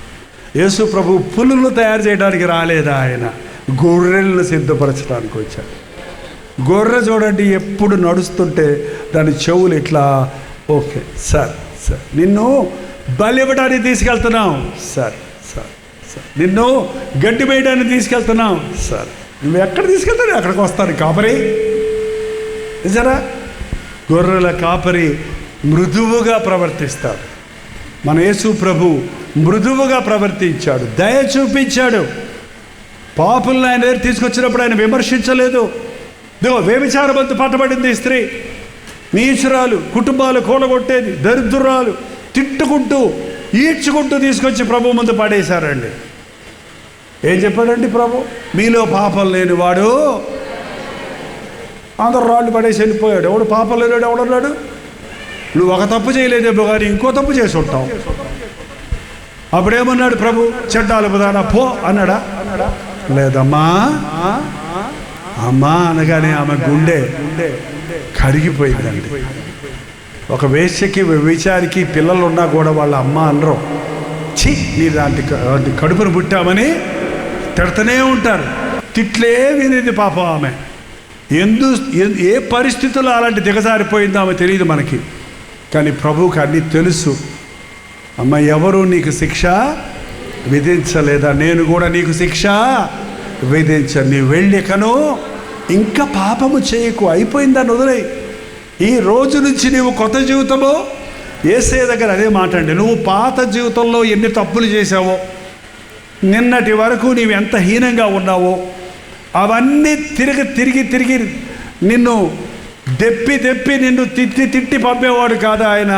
యేసు ప్రభు పులులను తయారు చేయడానికి రాలేదా, ఆయన గొర్రెలను సిద్ధపరచడానికి వచ్చాడు. గొర్రె చూడండి, ఎప్పుడు నడుస్తుంటే దాని చెవులు ఇట్లా, ఓకే సార్ నిన్ను బలి ఇవ్వడానికి తీసుకెళ్తున్నాం సార్, నిన్ను గడ్డి వేయడానికి తీసుకెళ్తున్నాం సార్. నువ్వు ఎక్కడ తీసుకెళ్తావు అక్కడికి వస్తాను కాపరి. నిజరా? గొర్రెల కాపరి మృదువుగా ప్రవర్తిస్తాడు. మన యేసు ప్రభు మృదువుగా ప్రవర్తించాడు, దయ చూపించాడు. పాపులను ఆయన దగ్గర తీసుకొచ్చినప్పుడు ఆయన విమర్శించలేదు. వ్యభిచారబంతు పట్టబడింది స్త్రీ, నీచురాలు, కుటుంబాలు కూలగొట్టేది, దరిద్రురాలు, తిట్టుకుంటూ ఈడ్చుకుంటూ తీసుకొచ్చి ప్రభు ముందు పడేశారండి. ఏం చెప్పాడండి ప్రభు? మీలో పాపం లేనివాడు, అందరు రాళ్ళు పడేసి వెళ్ళిపోయాడు. ఎవడు పాపం లేనివాడు ఎవడన్నాడు? నువ్వు ఒక తప్పు చేయలేదేమో కానీ ఇంకో తప్పు చేసి ఉంటావు. అప్పుడేమన్నాడు ప్రభు? చెడ్డాలు బుధానా పో అన్నాడా? లేదమ్మా. అమ్మా అనగానే ఆమె గుండె కరిగిపోయిందండి. ఒక వేశ్యకి విచారికి పిల్లలు ఉన్నా కూడా వాళ్ళ అమ్మ అనరు. ఛీ, నీ లాంటి కడుపును పుట్టామని తిడతనే ఉంటారు. తిట్లే వినేది పాపం ఆమె. ఏ పరిస్థితుల్లో అలాంటి దిగజారిపోయిందో ఆమె తెలియదు మనకి. కానీ ప్రభువుకి అన్నీ తెలుసు. అమ్మ, ఎవరు నీకు శిక్ష విధించలేదా? నేను కూడా నీకు శిక్ష విధించను. నీ వెళ్ళికను ఇంకా పాపము చేయకు, అయిపోయిందని వదిలేయి. ఈ రోజు నుంచి నీవు కొత్త జీవితము యేసయ్య దగ్గర అదే మాట అండి. నువ్వు పాత జీవితంలో ఎన్ని తప్పులు చేసావో, నిన్నటి వరకు నీవు ఎంత హీనంగా ఉన్నావో, అవన్నీ తిరిగి నిన్ను దెప్పి నిన్ను తిట్టి పంపేవాడు కాదు ఆయన.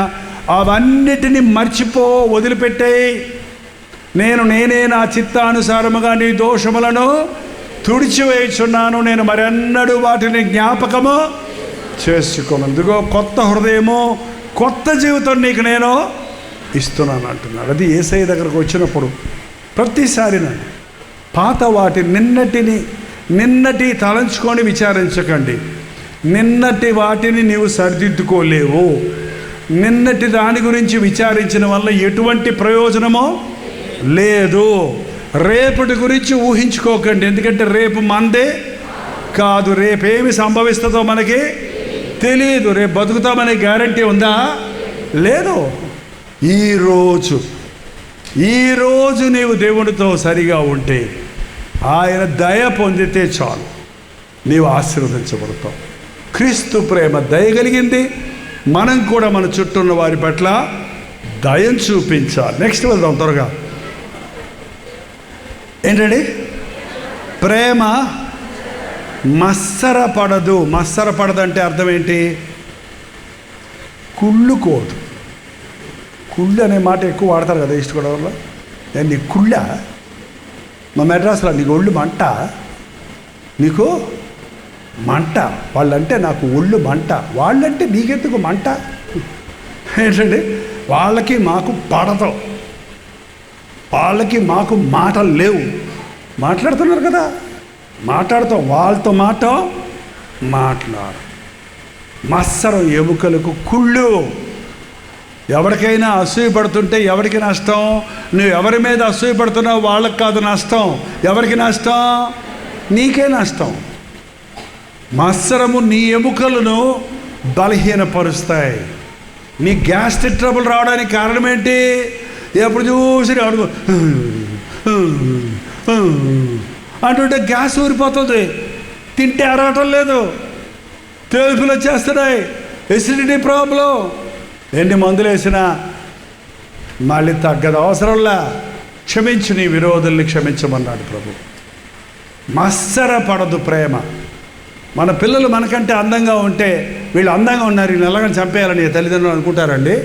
అవన్నిటిని మర్చిపో, వదిలిపెట్టేయి. నేనే నా చిత్తానుసారముగా నీ దోషములను తుడిచివేయుచున్నాను. నేను మరెన్నడూ వాటిని జ్ఞాపకము చేసుకోను. అందుకో కొత్త హృదయము, కొత్త జీవితం నీకు నేను ఇస్తున్నాను అంటున్నాడు. అది యేసయ్య దగ్గరకు వచ్చినప్పుడు ప్రతిసారినండి. పాత వాటి నిన్నటి తలంచుకొని విచారించకండి. నిన్నటి వాటిని నీవు సరిదిద్దుకోలేవు. నిన్నటి దాని గురించి విచారించిన వల్ల ఎటువంటి ప్రయోజనమో లేదు. రేపటి గురించి ఊహించుకోకండి. ఎందుకంటే రేపు మందే కాదు. రేపేమి సంభవిస్తుందో మనకి తెలియదు. రేపు బతుకుతామనే గ్యారంటీ ఉందా? లేదు. ఈరోజు నీవు దేవునితో సరిగా ఉంటే, ఆయన దయ పొందితే చాలు, నీవు ఆశీర్వదించబడతావు. క్రీస్తు ప్రేమ దయగలిగింది. మనం కూడా మన చుట్టూ ఉన్న వారి పట్ల దయం చూపించాలి. నెక్స్ట్ వెళ్దాం త్వరగా. ఏంటండి? ప్రేమ మత్సరపడదు. మత్సరపడదంటే అర్థం ఏంటి? కుళ్ళుకోదు. కుళ్ళు అనే మాట ఎక్కువ వాడతారు కదా ఇష్టపడే వల్ల. నీ కుళ్ళ, మా మెడ్రాస్లో నీకు ఒళ్ళు మంట, నీకు మంట. వాళ్ళంటే నాకు ఒళ్ళు మంట, వాళ్ళంటే నీకెందుకు మంట? ఏంటండి? వాళ్ళకి మాకు పడదు, వాళ్ళకి మాకు మాటలు లేవు. మాట్లాడుతున్నారు కదా, మాట్లాడతాం. వాళ్ళతో మాట్లాడు. మత్సరం ఎముకలకు కుళ్ళు. ఎవరికైనా అసూయ పడుతుంటే ఎవరికి నష్టం? నువ్వు ఎవరి మీద అసూయ పడుతున్నావు వాళ్ళకి కాదు నష్టం. ఎవరికి నష్టం? నీకే నష్టం. మత్సరము నీ ఎముకలను బలహీనపరుస్తాయి. నీ గ్యాస్ట్రిక్ ట్రబుల్ రావడానికి కారణం ఏంటి? ఎప్పుడు చూసి అడుగు అంటుంటే గ్యాస్ ఊరిపోతుంది, తింటే అరగటం లేదు, తేలుపులు వచ్చేస్తున్నాయి, ఎసిడిటీ ప్రాబ్లం. ఎన్ని మందులు వేసినా మళ్ళీ తగ్గదు. అవసరంలా క్షమించు, నీ విరోధుల్ని క్షమించమన్నాడు ప్రభు. మత్సరపడదు ప్రేమ. మన పిల్లలు మనకంటే అందంగా ఉంటే, వీళ్ళు అందంగా ఉన్నారు, ఈ నల్లగా చంపేయాలని తల్లిదండ్రులు అనుకుంటారండి.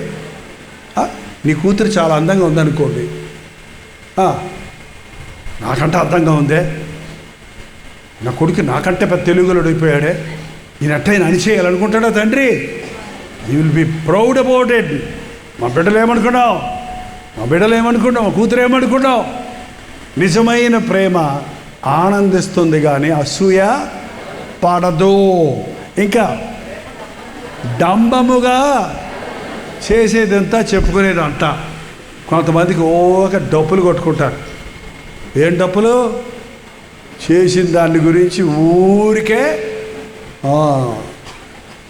నీ కూతురు చాలా అందంగా ఉందనుకోండి, నాకంటే అందంగా ఉందే, నా కొడుకు నాకంటే పెద్ద తెలుగులో అయిపోయాడే, ఈయన అట్టయినా అనిచేయాలనుకుంటాడా తండ్రి? You will be proud about it. మా బిడ్డలు ఏమనుకున్నావు, మా కూతురు ఏమనుకున్నావు? నిజమైన ప్రేమ ఆనందిస్తుంది కానీ అసూయ పడదు. ఇంకా డంబముగా చేసేదంతా చెప్పుకునేదంతా. కొంతమందికి ఒక డప్పులు కొట్టుకుంటారు. ఏం డప్పులు? చేసిన దాని గురించి ఊరికే.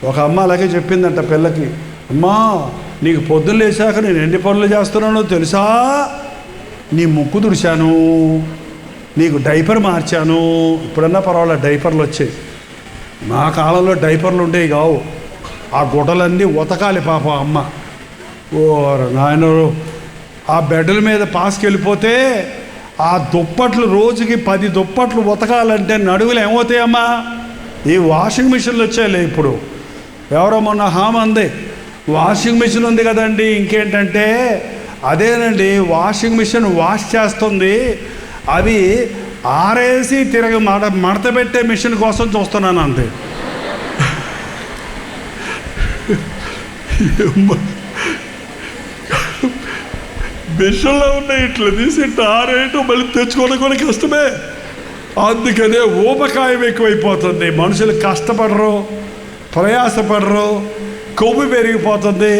ఒక అమ్మ అలాగే చెప్పిందంట పిల్లకి, అమ్మా నీకు పొద్దున్న లేచాక నేను ఎన్ని పనులు చేస్తున్నానో తెలుసా? నీ ముక్కు తుడిచాను, నీకు డైపర్ మార్చాను. ఇప్పుడన్నా పర్వాలేదు, డైపర్లు వచ్చాయి. మా కాలంలో డైపర్లు ఉండేవి కావు. ఆ గుడ్డలన్నీ ఉతకాలి పాప అమ్మ. ఓ నాయన, ఆ బెడ్ల మీద పాసుకెళ్ళిపోతే ఆ దుప్పట్లు రోజుకి 10 దుప్పట్లు ఉతకాలంటే నడువులు ఏమవుతాయమ్మా? ఈ వాషింగ్ మిషన్లు వచ్చాయిలే ఇప్పుడు. ఎవరో మొన్న హామ్ అంది, వాషింగ్ మిషన్ ఉంది కదండి, ఇంకేంటంటే అదేనండి, వాషింగ్ మిషన్ వాష్ చేస్తుంది, అవి ఆరేసి తిరగ మడత పెట్టే మిషన్ కోసం చూస్తున్నాను అంతే. మిషన్లో ఉన్నాయి, ఇట్లా తీసి ఇట్లా ఆరేయటం మళ్ళీ తెచ్చుకోవడం కూడా కష్టమే. అందుకనే ఊబకాయం ఎక్కువైపోతుంది, మనుషులు కష్టపడరు, ప్రయాసపడరు, కొవ్వు పెరిగిపోతుంది,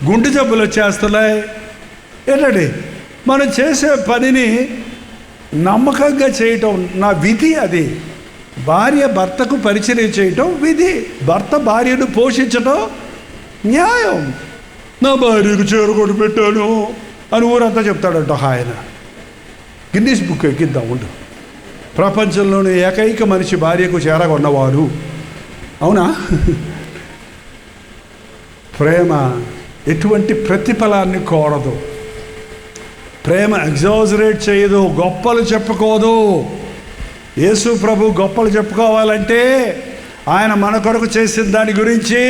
గుండె జబ్బులు వచ్చేస్తున్నాయి. ఏంటండి, మనం చేసే పనిని నమ్మకంగా చేయటం నా విధి. అది భార్య భర్తకు పరిచర్య చేయటం విధి, భర్త భార్యను పోషించటం న్యాయం. నా భార్యకు చీర కొట్టి పెట్టాను అని ఊరంతా చెప్తాడంట ఆయన. గిన్నీస్ బుక్ ఎక్కిద్దాం ఉండు, ప్రపంచంలోని ఏకైక మనిషి భార్యకు చీర కొన్నవారు. అవునా? ప్రేమ ఎటువంటి ప్రతిఫలాన్ని కోరదు, ప్రేమ ఎగ్జాజరేట్ చేయదు, గొప్పలు చెప్పుకోదు. యేసు ప్రభు గొప్పలు చెప్పుకోవాలంటే ఆయన మన కొరకు చేసిన దాని గురించి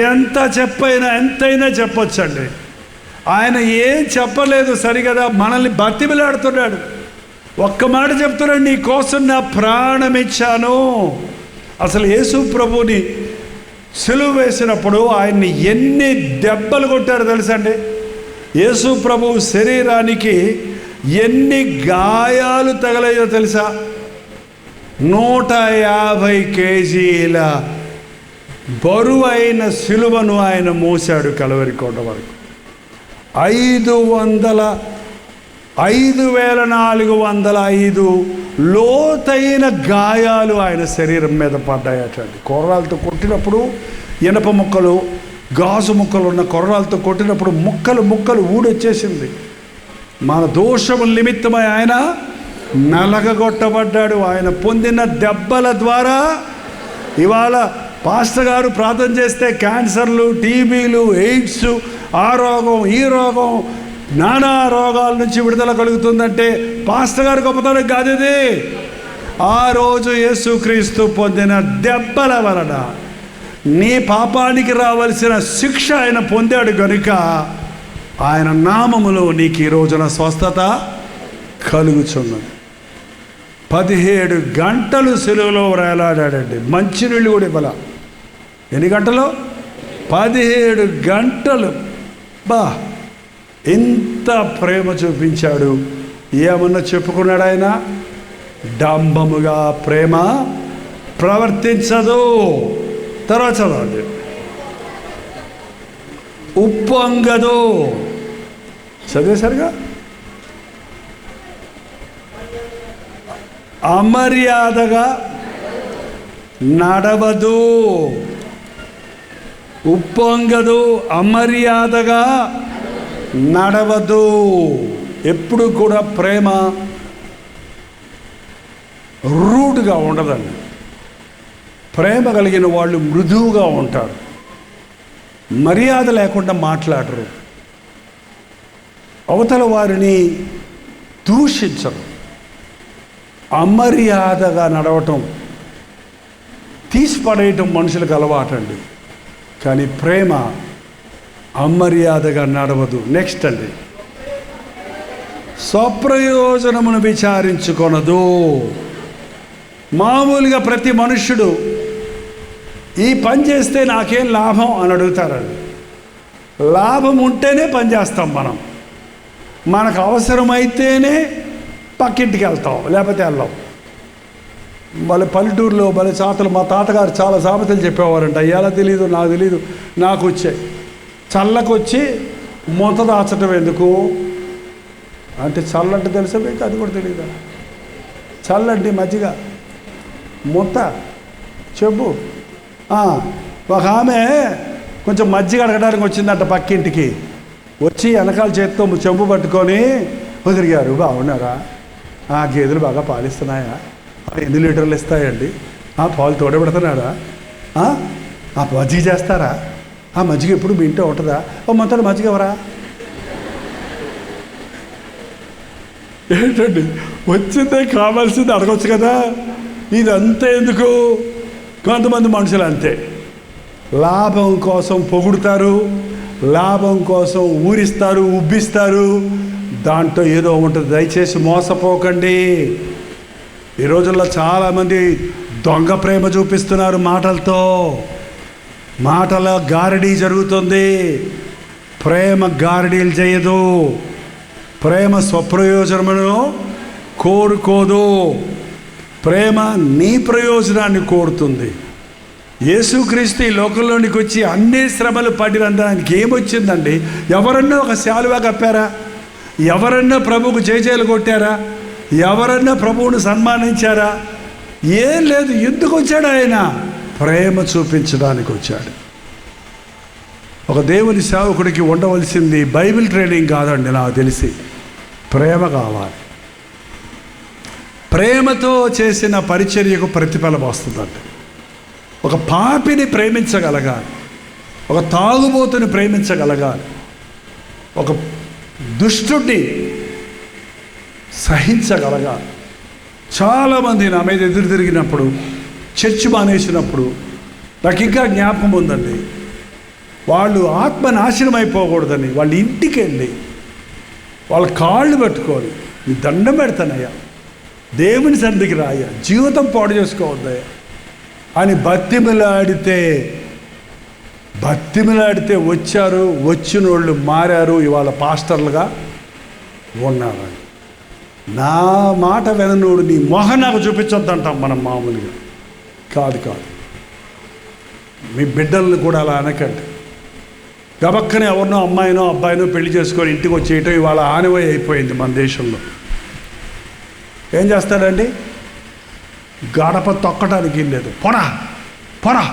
ఎంతైనా చెప్పొచ్చండి. ఆయన ఏం చెప్పలేదు సరిగదా, మనల్ని బతిమిలాడుతున్నాడు. ఒక్క మాట చెప్తున్నాడు, నీ కోసం నా ప్రాణం ఇచ్చాను. అసలు యేసు ప్రభుని సిలువ వేసినప్పుడు ఆయన్ని ఎన్ని దెబ్బలు కొట్టారో తెలుసండి. యేసు ప్రభు శరీరానికి ఎన్ని గాయాలు తగలాయో తెలుసా? 150 కేజీల బరువైన సిలువను ఆయన మోసాడు కలవరి కోట వరకు. 5,405 లోతైన గాయాలు ఆయన శరీరం మీద పడ్డాయటండి. కొర్రాలతో కొట్టినప్పుడు, ఇనప ముక్కలు, గాజు ముక్కలు ఉన్న కొర్రాలతో కొట్టినప్పుడు ముక్కలు ఊడొచ్చేసింది. మన దోషము నిమిత్తమై ఆయన నలగగొట్టబడ్డాడు. ఆయన పొందిన దెబ్బల ద్వారా ఇవాళ పాస్టర్ గారు ప్రార్థన చేస్తే క్యాన్సర్లు, టీబీలు, ఎయిడ్స్, ఆ రోగం, ఈ రోగం, నానా రోగాల నుంచి విడుదల కలుగుతుందంటే పాస్టర్ గారు గొప్పతనం కాదు ఇది. ఆ రోజు యేసుక్రీస్తు పొందిన దెబ్బల వలన నీ పాపానికి రావలసిన శిక్ష ఆయన పొందాడు కనుక ఆయన నామములో నీకు ఈ రోజున స్వస్థత కలుగుచున్నది. 17 గంటలు సిలువలో వేలాడాడండి, మంచినీళ్ళు కూడా ఇవ్వాల. ఎన్ని గంటలు? 17 గంటలు. ఎంత ప్రేమ చూపించాడు. ఏమన్నా చెప్పుకున్నాడు ఆయన? డంబముగా ప్రేమ ప్రవర్తించదు. తర్వాత చదవండి, ఉప్పొంగదు. చదివేసరిగా, అమర్యాదగా నడవదు. ఉప్పొంగదు, అమర్యాదగా నడవదు. ఎప్పుడు కూడా ప్రేమ రూడ్గా ఉండదండి. ప్రేమ కలిగిన వాళ్ళు మృదువుగా ఉంటారు, మర్యాద లేకుండా మాట్లాడరు, అవతల వారిని దూషించరు. అమర్యాదగా నడవటం, తీసిపడేయటం మనుషులకు అలవాటండి. కానీ ప్రేమ అమర్యాదగా నడవదు. నెక్స్ట్ అండి, స్వప్రయోజనమును విచారించుకొనదు. మామూలుగా ప్రతి మనుష్యుడు ఈ పని చేస్తే నాకేం లాభం అని అడుగుతారండి. లాభం ఉంటేనే పని చేస్తాం మనం. మనకు అవసరమైతేనే పక్కింటికి వెళ్తాం, లేకపోతే వెళ్ళాం. వాళ్ళ పల్లెటూరులో వాళ్ళ చాతలు, మా తాతగారు చాలా సామెతలు చెప్పేవారంట. ఎలా తెలీదు, నాకు తెలీదు, నాకు వచ్చాయి. చల్లకొచ్చి మూత దాచటం ఎందుకు అంటే, చల్లంటే తెలుసా మీకు? అది కూడా తెలియదా? చల్లంటే మజ్జిగ, మూత, చెప్పు. ఒక ఆమె కొంచెం మజ్జిగ అడగడానికి వచ్చిందంట పక్కింటికి. వచ్చి వెనకాల చేత్తో చెంపు పట్టుకొని వదిలిగారు. బాగున్నారా? గేదెలు బాగా పాలిస్తున్నాయా? ఎన్ని లీటర్లు ఇస్తాయండి? పాలు తోడబెడుతున్నారా? మజ్జిగ చేస్తారా? మజ్జిగ ఎప్పుడు మీ ఇంట్లో ఉంటుందా? మొత్తం మజ్జిగ ఎవరా? ఏంటండి, వచ్చిందే కావాల్సింది అడగొచ్చు కదా. ఇదంతా ఎందుకు? కొంతమంది మనుషులు అంతే, లాభం కోసం పొగుడుతారు, లాభం కోసం ఊరిస్తారు, ఉబ్బిస్తారు. దాంట్లో ఏదో ఉంటుంది. దయచేసి మోసపోకండి. ఈ రోజుల్లో చాలామంది దొంగ ప్రేమ చూపిస్తున్నారు. మాటల గారడీ జరుగుతుంది. ప్రేమ గారడీలు చేయదు. ప్రేమ స్వప్రయోజనమును కోరుకోదు. ప్రేమ నీ ప్రయోజనాన్ని కోరుతుంది. యేసుక్రీస్తు ఈ లోకంలోనికి వచ్చి అన్ని శ్రమలు పడినందానికి ఏమొచ్చిందండి? ఎవరన్నా ఒక శాలువా కప్పారా? ఎవరన్నా ప్రభువుకు జయజయలు కొట్టారా? ఎవరన్నా ప్రభువును సన్మానించారా? ఏం లేదు. ఎందుకు వచ్చాడు ఆయన? ప్రేమ చూపించడానికి వచ్చాడు. ఒక దేవుని సేవకుడికి ఉండవలసింది బైబిల్ ట్రైనింగ్ కాదండి, నాకు తెలిసి ప్రేమ కావాలి. ప్రేమతో చేసిన పరిచర్యకు ప్రతిఫలం వస్తుందండి. ఒక పాపిని ప్రేమించగలగాలి, ఒక తాగుబోతుని ప్రేమించగలగాలి, ఒక దుష్టుడిని సహించగలగాలి. చాలామంది నా మీద ఎదురు తిరిగినప్పుడు, చర్చి మానేసినప్పుడు నాకు ఇంకా జ్ఞాపకం ఉందండి. వాళ్ళు ఆత్మ నాశనం అయిపోకూడదని వాళ్ళ ఇంటికి వెళ్ళి వాళ్ళ కాళ్ళు పట్టుకొని, నీ దండం పెడతానయ్యా, దేవుని సన్నిధికి రాయ్యా, జీవితం పాడు చేసుకోవద్దయ్యా అని బతిమిలాడితే వచ్చారు. వచ్చిన వాళ్ళు మారారు. ఇవాళ పాస్టర్లుగా ఉన్నారని. నా మాట విననోడు నీ మొహం నాకు చూపించొద్దంటాం మనం మామూలుగా. కాదు. మీ బిడ్డలను కూడా అలా అనకండి. గబక్కనే ఎవరినో అమ్మాయినో అబ్బాయినో పెళ్లి చేసుకొని ఇంటికి వచ్చేయటం ఇవాళ ఆనవాయి అయిపోయింది మన దేశంలో. ఏం చేస్తాడండి? గడప తొక్కడానికి లేదు. పొరా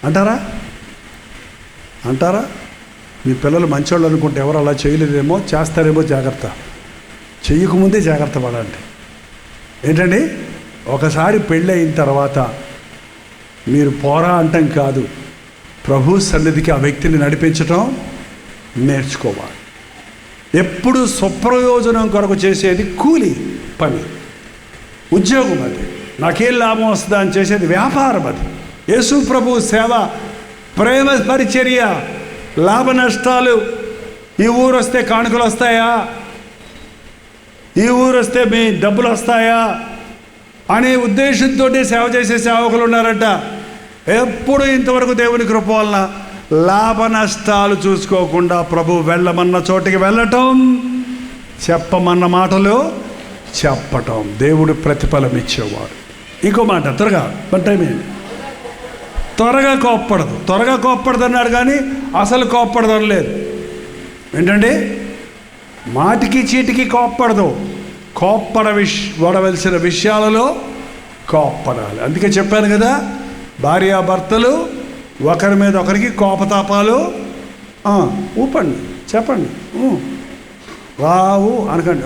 అంటారా? మీ పిల్లలు మంచోళ్ళు అనుకుంటే ఎవరు అలా చేయలేదేమో, చేస్తారేమో. జాగ్రత్త. చెయ్యకముందే జాగ్రత్త పడండి. ఏంటండి? ఒకసారి పెళ్ళి అయిన తర్వాత మీరు పోరా అంటాం కాదు, ప్రభు సన్నిధికి ఆ వ్యక్తిని నడిపించటం నేర్చుకోవాలి. ఎప్పుడు స్వప్రయోజనం కొరకు చేసేది కూలి పని, ఉద్యోగం. అది నాకేం లాభం వస్తుందా అని చేసేది వ్యాపారం. అది యేసు ప్రభు సేవ, ప్రేమ పరిచర్య, లాభ నష్టాలు. ఈ ఊరు వస్తే కానుకలు వస్తాయా, ఈ ఊరు వస్తే మీ డబ్బులు వస్తాయా అనే ఉద్దేశంతో సేవ చేసే సేవకులు ఉన్నారంట. ఎప్పుడు ఇంతవరకు దేవుని కృప వలన లాభ నష్టాలు చూసుకోకుండా ప్రభు వెళ్ళమన్న చోటికి వెళ్ళటం, చెప్పమన్న మాటలు చెప్పటం, దేవుడు ప్రతిఫలం ఇచ్చేవాడు. ఇంకో మాట, త్వరగా కోప్పడదు అన్నాడు, కానీ అసలు కోప్పడదు అనలేదు. ఏంటండి? మాటికి చీటికి కోప్పడదు. వడవలసిన విషయాలలో కోప్పడాలి. అందుకే చెప్పాను కదా, భార్యాభర్తలు ఒకరి మీద ఒకరికి కోపతాపాలు ఊపండి, చెప్పండి. రావు అనకండి.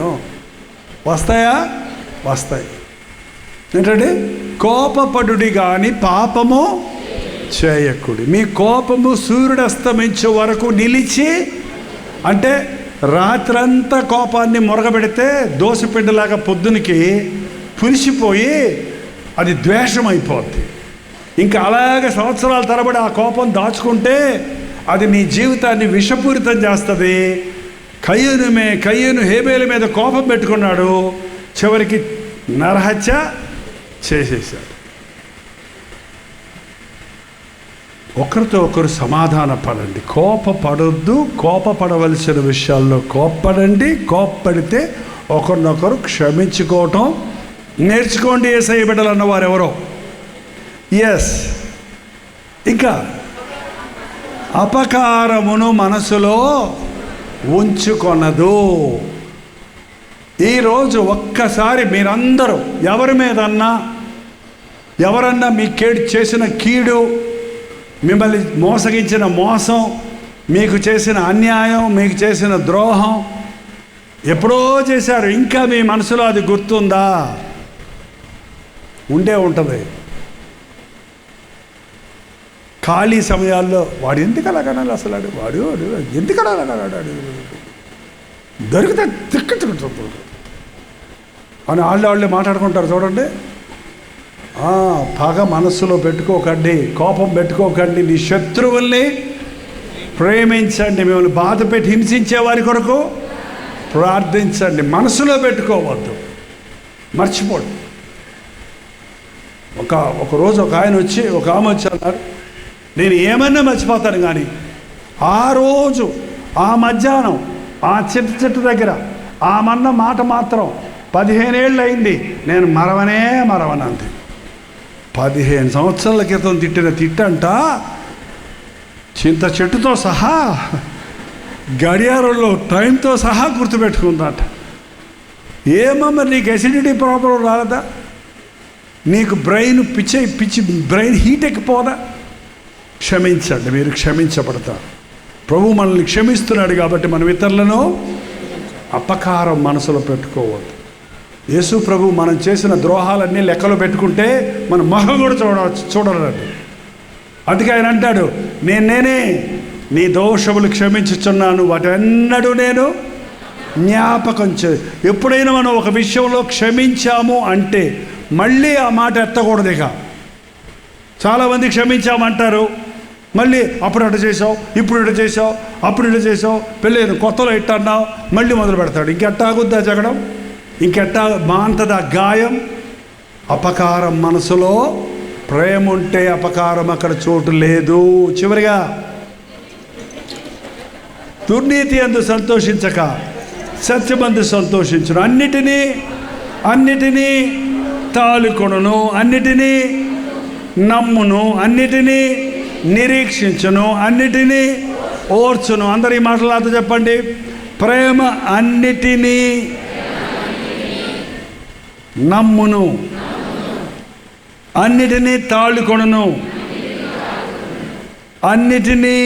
వస్తాయా? వస్తాయి. ఏంటంటే కోపపడుడి కానీ పాపము చేయకుడి. మీ కోపము సూర్యుడు అస్తమించే వరకు నిలిచి, అంటే రాత్రంతా కోపాన్ని మొరగబెడితే దోసపిండిలాగా పొద్దునికి పులిసిపోయి అది ద్వేషం అయిపోద్ది. ఇంకా అలాగే సంవత్సరాల తరబడి ఆ కోపం దాచుకుంటే అది నీ జీవితాన్ని విషపూరితం చేస్తుంది. కయ్యను హేబేల మీద కోపం పెట్టుకున్నాడు, చివరికి నరహత్య చేసేశాడు. ఒకరితో ఒకరు సమాధాన పడండి, కోపపడొద్దు. కోపపడవలసిన విషయాల్లో కోప్పడండి. కోప్పడితే ఒకరినొకరు క్షమించుకోవటం నేర్చుకోండి. యేసయ్య బిడ్డలు అన్నవారు ఎవరో. ఇంకా అపకారమును మనసులో ఉంచుకొనదు. ఈరోజు ఒక్కసారి మీరందరూ ఎవరన్నా మీ చేసిన కీడు, మిమ్మల్ని మోసగించిన మోసం, మీకు చేసిన అన్యాయం, మీకు చేసిన ద్రోహం ఎప్పుడో చేశారు, ఇంకా మీ మనసులో అది గుర్తుందా? ఉంటుంది. ఖాళీ సమయాల్లో వాడు ఎందుకు అలా కనాలి, అసలు వాడు ఎందుకు అలా కనాడు, దొరికితే తిక్కుంటుంది అని వాళ్ళే మాట్లాడుకుంటారు. చూడండి, పగ మనస్సులో పెట్టుకోకండి, కోపం పెట్టుకోకండి. నీ శత్రువుల్ని ప్రేమించండి, మిమ్మల్ని బాధ పెట్టి హింసించే వారి కొరకు ప్రార్థించండి. మనసులో పెట్టుకోవద్దు, మర్చిపోండి. ఒకరోజు ఒక ఆమె వచ్చి అన్నారు, నేను ఏమన్నా మర్చిపోతాను, కానీ ఆ రోజు ఆ మధ్యాహ్నం ఆ చెట్టు దగ్గర ఆమన్న మాట మాత్రం 15 ఏళ్ళు అయింది, నేను మరవనంది. 15 సంవత్సరాల క్రితం తిట్టిన తిట్టంట చింత చెట్టుతో సహా గడియారంలో టైంతో సహా గుర్తుపెట్టుకుందట. ఏమమ్మా నీకు ఎసిడిటీ ప్రాబ్లం రాలేదా? నీకు పిచ్చి బ్రెయిన్ హీట్ ఎక్కిపోదా? క్షమించండి, మీరు క్షమించబడతారు. ప్రభు మనల్ని క్షమిస్తున్నాడు కాబట్టి మనం ఇతరులను అపకారం మనసులో పెట్టుకోవద్దు. యేసు ప్రభు మనం చేసిన ద్రోహాలన్నీ లెక్కలో పెట్టుకుంటే మన మొహం కూడా చూడరండి. అందుకే ఆయన అంటాడు, నేనే నీ దోషములు క్షమించుచున్నాను, వాటెన్నడూ నేను జ్ఞాపకం ఎప్పుడైనా మనం ఒక విషయంలో క్షమించాము అంటే మళ్ళీ ఆ మాట ఎత్తకూడదు. ఇక చాలామంది క్షమించామంటారు, మళ్ళీ అప్పుడు అటు చేసావు, ఇప్పుడు ఇటు చేసావు, అప్పుడు ఇటు చేసావు, పెళ్ళి కొత్తలో ఇట్ట అన్నావు, మళ్ళీ మొదలు పెడతాడు. ఇంకెట్టాగుద్దా జగడం? ఇంకెట్టా మాంతదా గాయం? అపకారం మనసులో ప్రేమ ఉంటే అపకారం అక్కడ చోటు లేదు. చివరిగా, దుర్నీతి అందు సంతోషించక సత్యమందు సంతోషించును, అన్నిటినీ తాళుకొనును, అన్నిటినీ నమ్మును, అన్నిటినీ నిరీక్షించును, అన్నిటినీ ఓర్చును. అందరు ఈ మాటలతో చెప్పండి. ప్రేమ అన్నిటినీ నమ్మును, అన్నిటినీ తాళుకొనును, అన్నిటినీ.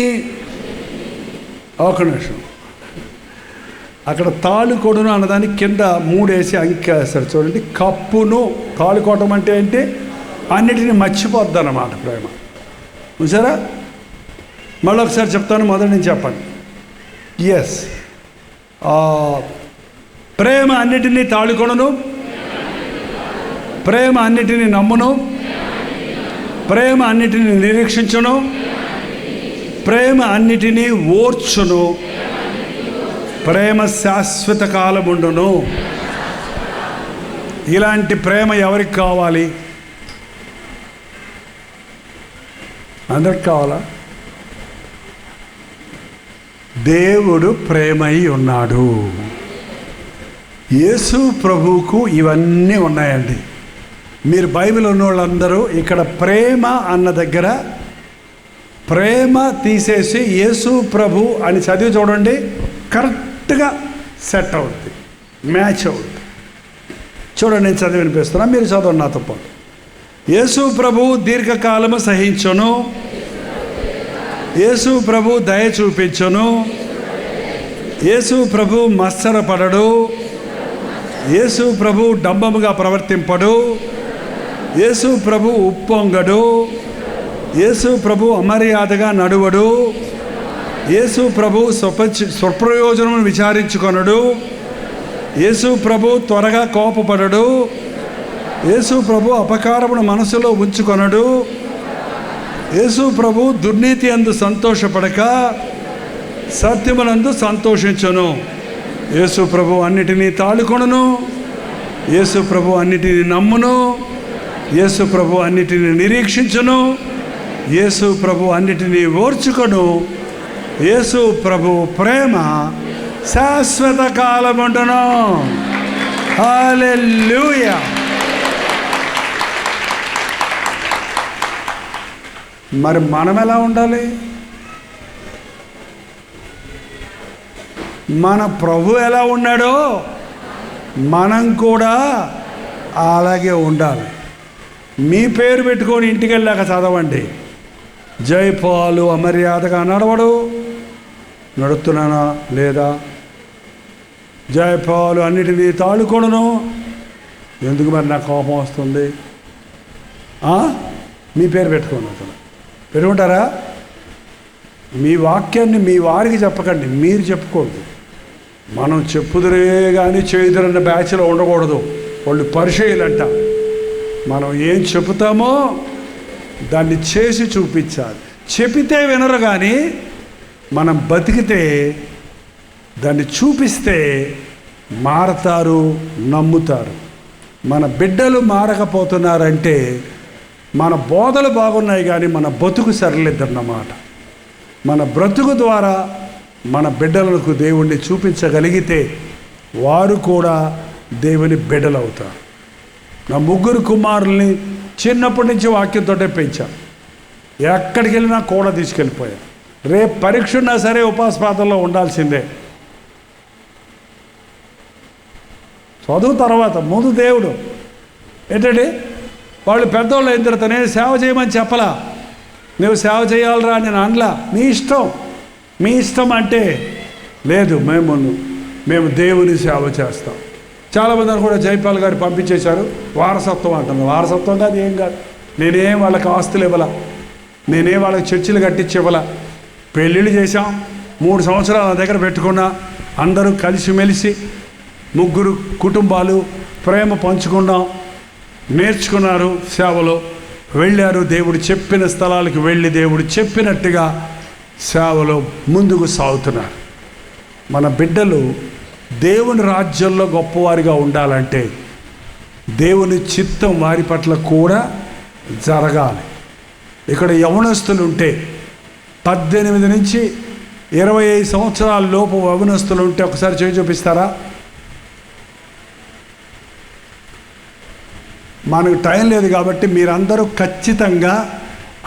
ఒక నిమిషం, అక్కడ తాళుకొడును అన్నదానికి కింద 3 వేసి అంకేస్తారు చూడండి. కప్పును తాళుకోవటం అంటే ఏంటి? అన్నిటినీ మర్చిపోద్ది అన్నమాట ప్రేమ. చూసారా? మళ్ళీ ఒకసారి చెప్తాను, మొదటి నుంచి చెప్పండి. ఎస్, ప్రేమ అన్నిటినీ తాళుకొనును, ప్రేమ అన్నిటినీ నమ్మును, ప్రేమ అన్నిటినీ నిరీక్షించును, ప్రేమ అన్నిటినీ ఓర్చును, ప్రేమ శాశ్వత కాలముండును. ఇలాంటి ప్రేమ ఎవరికి కావాలి? అందరికి కావాలా? దేవుడు ప్రేమై ఉన్నాడు. యేసు ప్రభువుకు ఇవన్నీ ఉన్నాయండి. మీరు బైబిల్ ఉన్న వాళ్ళందరూ ఇక్కడ ప్రేమ అన్న దగ్గర ప్రేమ తీసేసి యేసు ప్రభు అని చదివి చూడండి, కరెక్ట్గా సెట్ అవుతుంది, మ్యాచ్ అవుతుంది. చూడండి, నేను చదివి వినిపిస్తున్నా, మీరు చదవండి నాతో పాటు. యేసు ప్రభు దీర్ఘకాలము సహించును, యేసు ప్రభు దయ చూపించును, యేసు ప్రభు మత్సరపడడు, యేసు ప్రభు డంబముగా ప్రవర్తింపడు, యేసు ప్రభు ఉప్పొంగడు, యేసు ప్రభు అమర్యాదగా నడువడు, యేసు ప్రభు స్వప్రయోజనమును విచారించుకొనడు, యేసు ప్రభు త్వరగా కోపపడడు, యేసు ప్రభు అపకారమును మనసులో ఉంచుకొనడు, యేసు ప్రభు దుర్నీతి అందు సంతోషపడక సత్యమునందు సంతోషించును. యేసు ప్రభు అన్నిటినీ తాళుకొనును, యేసు ప్రభు అన్నిటినీ నమ్మును, యేసు ప్రభు అన్నిటినీ నిరీక్షించును, యేసు ప్రభు అన్నిటినీ ఓర్చుకొను. యేసు ప్రభు ప్రేమ శాశ్వత కాలముండును. హల్లెలూయా. మరి మనం ఎలా ఉండాలి? మన ప్రభు ఎలా ఉన్నాడో మనం కూడా అలాగే ఉండాలి. మీ పేరు పెట్టుకొని ఇంటికి వెళ్ళాక చదవండి, జైపాలు అమర్యాదగా నడవడు, నడుస్తున్నానా లేదా? జైపాలు అన్నిటినీ తాళుకొనును. ఎందుకు మరి నాకు కోపం వస్తుంది? మీ పేరు పెట్టుకోండి. అసలు పెట్టుకుంటారా? మీ వాక్యాన్ని మీ వారికి చెప్పకండి, మీరు చెప్పుకోండి. మనం చెప్పుదురే కానీ చేయుదురన్న బ్యాచ్లో ఉండకూడదు. వాళ్ళు పరిచయాలంట. మనం ఏం చెబుతామో దాన్ని చేసి చూపించాలి. చెబితే వినరు కానీ మనం బతికితే దాన్ని చూపిస్తే మారతారు, నమ్ముతారు. మన బిడ్డలు మారకపోతున్నారంటే మన బోధలు బాగున్నాయి కానీ మన బతుకు సరలేదన్నమాట. మన బ్రతుకు ద్వారా మన బిడ్డలకు దేవుణ్ణి చూపించగలిగితే వారు కూడా దేవుని బిడ్డలవుతారు. నా 3 కుమారుల్ని చిన్నప్పటి నుంచి వాక్యంతోటే పెంచాను. ఎక్కడికి వెళ్ళినా కూడా తీసుకెళ్ళిపోయాను. రేపు పరీక్ష ఉన్నా సరే ఉపవాస ప్రాంతంలో ఉండాల్సిందే. చదువు తర్వాత ముందు దేవుడు. ఏంటంటే వాళ్ళు పెద్దవాళ్ళు అయిన తర్వాత నేను సేవ చేయమని చెప్పలా, నువ్వు సేవ చేయాలరా నేను అనలా. మీ ఇష్టం అంటే లేదు, మేము దేవుని సేవ చేస్తాం. చాలామంది కూడా జైపాల్ గారు పంపించేశారు, వారసత్వం అంటున్నారు. వారసత్వం కాదు, ఏం కాదు. నేనేం వాళ్ళకి ఆస్తులు ఇవ్వాల, నేనేం వాళ్ళకి చర్చిలు కట్టించి ఇవ్వాల. పెళ్ళిళ్ళు చేశాం, 3 సంవత్సరాలు నా దగ్గర పెట్టుకున్నా. అందరూ కలిసిమెలిసి 3 కుటుంబాలు ప్రేమ పంచుకున్నాం, నేర్చుకున్నారు, సేవలో వెళ్ళారు. దేవుడు చెప్పిన స్థలాలకు వెళ్ళి దేవుడు చెప్పినట్టుగా సేవలో ముందుకు సాగుతున్నారు. మన బిడ్డలు దేవుని రాజ్యంలో గొప్పవారిగా ఉండాలంటే దేవుని చిత్తం వారి పట్ల కూడా జరగాలి. ఇక్కడ యవనస్తులు ఉంటే 18 నుంచి 25 సంవత్సరాల లోపు యవనస్తులు ఉంటే ఒకసారి చేయి చూపిస్తారా? మనకు టైం లేదు కాబట్టి మీరందరూ ఖచ్చితంగా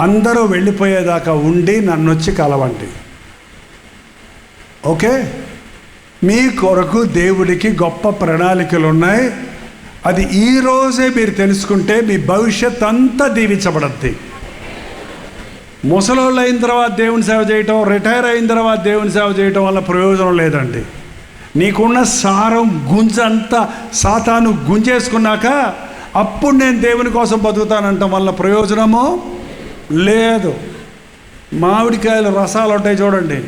అందరూ వెళ్ళిపోయేదాకా ఉండి నన్ను వచ్చి కలవండి. ఓకే? మీ కొరకు దేవుడికి గొప్ప ప్రణాళికలు ఉన్నాయి. అది ఈరోజే మీరు తెలుసుకుంటే మీ భవిష్యత్ అంతా దీవించబడద్ది. ముసలోళ్ళు అయిన తర్వాత దేవుని సేవ చేయటం, రిటైర్ అయిన తర్వాత దేవుని సేవ చేయటం వల్ల ప్రయోజనం లేదండి. నీకున్న సారం గుంజంతా సాతాను గుంజేసుకున్నాక అప్పుడు నేను దేవుని కోసం బతుకుతానంటాం వల్ల ప్రయోజనము లేదు. మామిడికాయలు రసాలు ఉంటాయి చూడండి,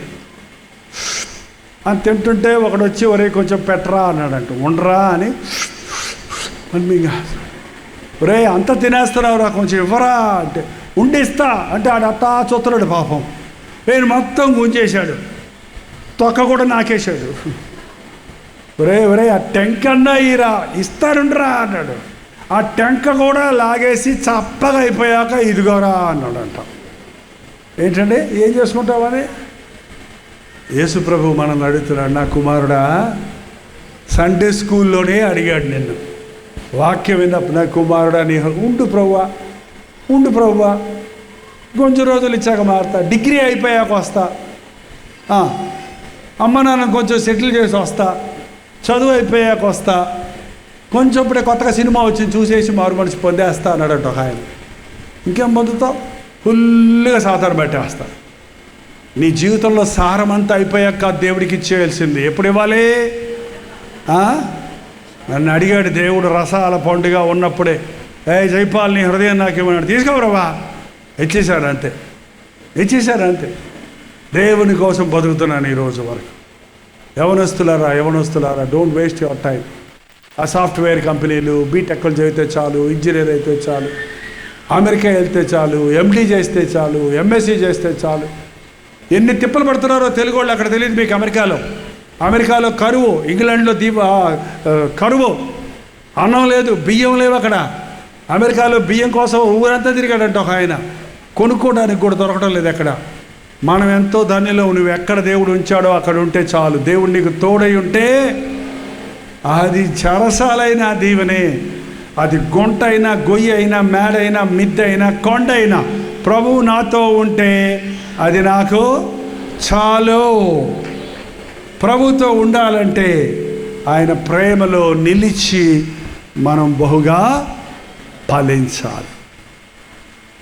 అని తింటుంటే ఒకడు వచ్చి ఒరే కొంచెం పెట్టరా అన్నాడంట. ఉండరా అని ఒరే అంత తినేస్తున్నావురా కొంచెం ఇవ్వరా అంటే ఉండిస్తా అంటే ఆడు అట్టా చూస్తున్నాడు. పాపం నేను మొత్తం గుంజేశాడు, తొక్క కూడా నాకేశాడు. ఒరే ఆ టెంకన్నా ఈరా ఇస్తానుండ్రా అన్నాడు. ఆ టెంక కూడా లాగేసి చప్పగా అయిపోయాక ఇదిగోరా అన్నాడంట. ఏంటండి ఏం చేసుకుంటావని యేసు ప్రభు మనల్ని అడుగుతున్నాడు. నా కుమారుడా, సండే స్కూల్లోనే అడిగాడు నిన్ను, వాక్యం విన్నప్పుడు నా కుమారుడా నీ ఉండు ప్రభువా కొంచెం రోజులు ఇచ్చాక మారుతా, డిగ్రీ అయిపోయాక వస్తా, అమ్మ నాన్న కొంచెం సెటిల్ చేసి వస్తా, చదువు అయిపోయాక వస్తా, కొంచెం ఇప్పుడే కొత్తగా సినిమా వచ్చింది చూసేసి మారు మనిషి పొందేస్తా అన్నాడంట ఒక ఆయన. ఇంకేం పొందుతావు? ఫుల్గా సాతాను పెట్టేస్తా. నీ జీవితంలో సారం అంతా అయిపోయాక దేవుడికి ఇచ్చేయాల్సింది. ఎప్పుడు ఇవ్వాలి? నన్ను అడిగాడు దేవుడు రసాల పండుగ ఉన్నప్పుడే, జైపాల్ నీ హృదయం నాకు ఇవ్వన్నాడు. తీసుకోవరవా, ఇచ్చేశాడు అంతే. దేవుని కోసం బతుకుతున్నాను ఈరోజు వరకు. యవనస్తులారా డోంట్ వేస్ట్ యువర్ టైం. ఆ సాఫ్ట్వేర్ కంపెనీలు, బీటెక్లు చదివితే చాలు, ఇంజనీర్ అయితే చాలు, అమెరికా వెళ్తే చాలు, ఎండీ చేస్తే చాలు, ఎంఎస్సీ చేస్తే చాలు. ఎన్ని తిప్పలు పడుతున్నారో తెలుగు వాళ్ళు అక్కడ తెలియదు మీకు. అమెరికాలో కరువు, ఇంగ్లాండ్లో కరువు, అన్నం లేదు, బియ్యం లేవు అక్కడ. అమెరికాలో బియ్యం కోసం ఊరంతా తిరిగాడంట ఒక ఆయన, కొనుక్కోవడానికి కూడా దొరకడం లేదు అక్కడ. మనం ఎంతో ధన్యులు. నువ్వు ఎక్కడ దేవుడు ఉంచాడో అక్కడ ఉంటే చాలు. దేవుడు నీకు తోడై ఉంటే అది చెరసాలైన దీవెనే. అది గుంట అయినా, గొయ్యి అయినా, మేడైనా, మిద్దె అయినా, కొండ అయినా, ప్రభువు నాతో ఉంటే అది నాకు చాలు. ప్రభుతో ఉండాలంటే ఆయన ప్రేమలో నిలిచి మనం బహుగా ఫలించాలి.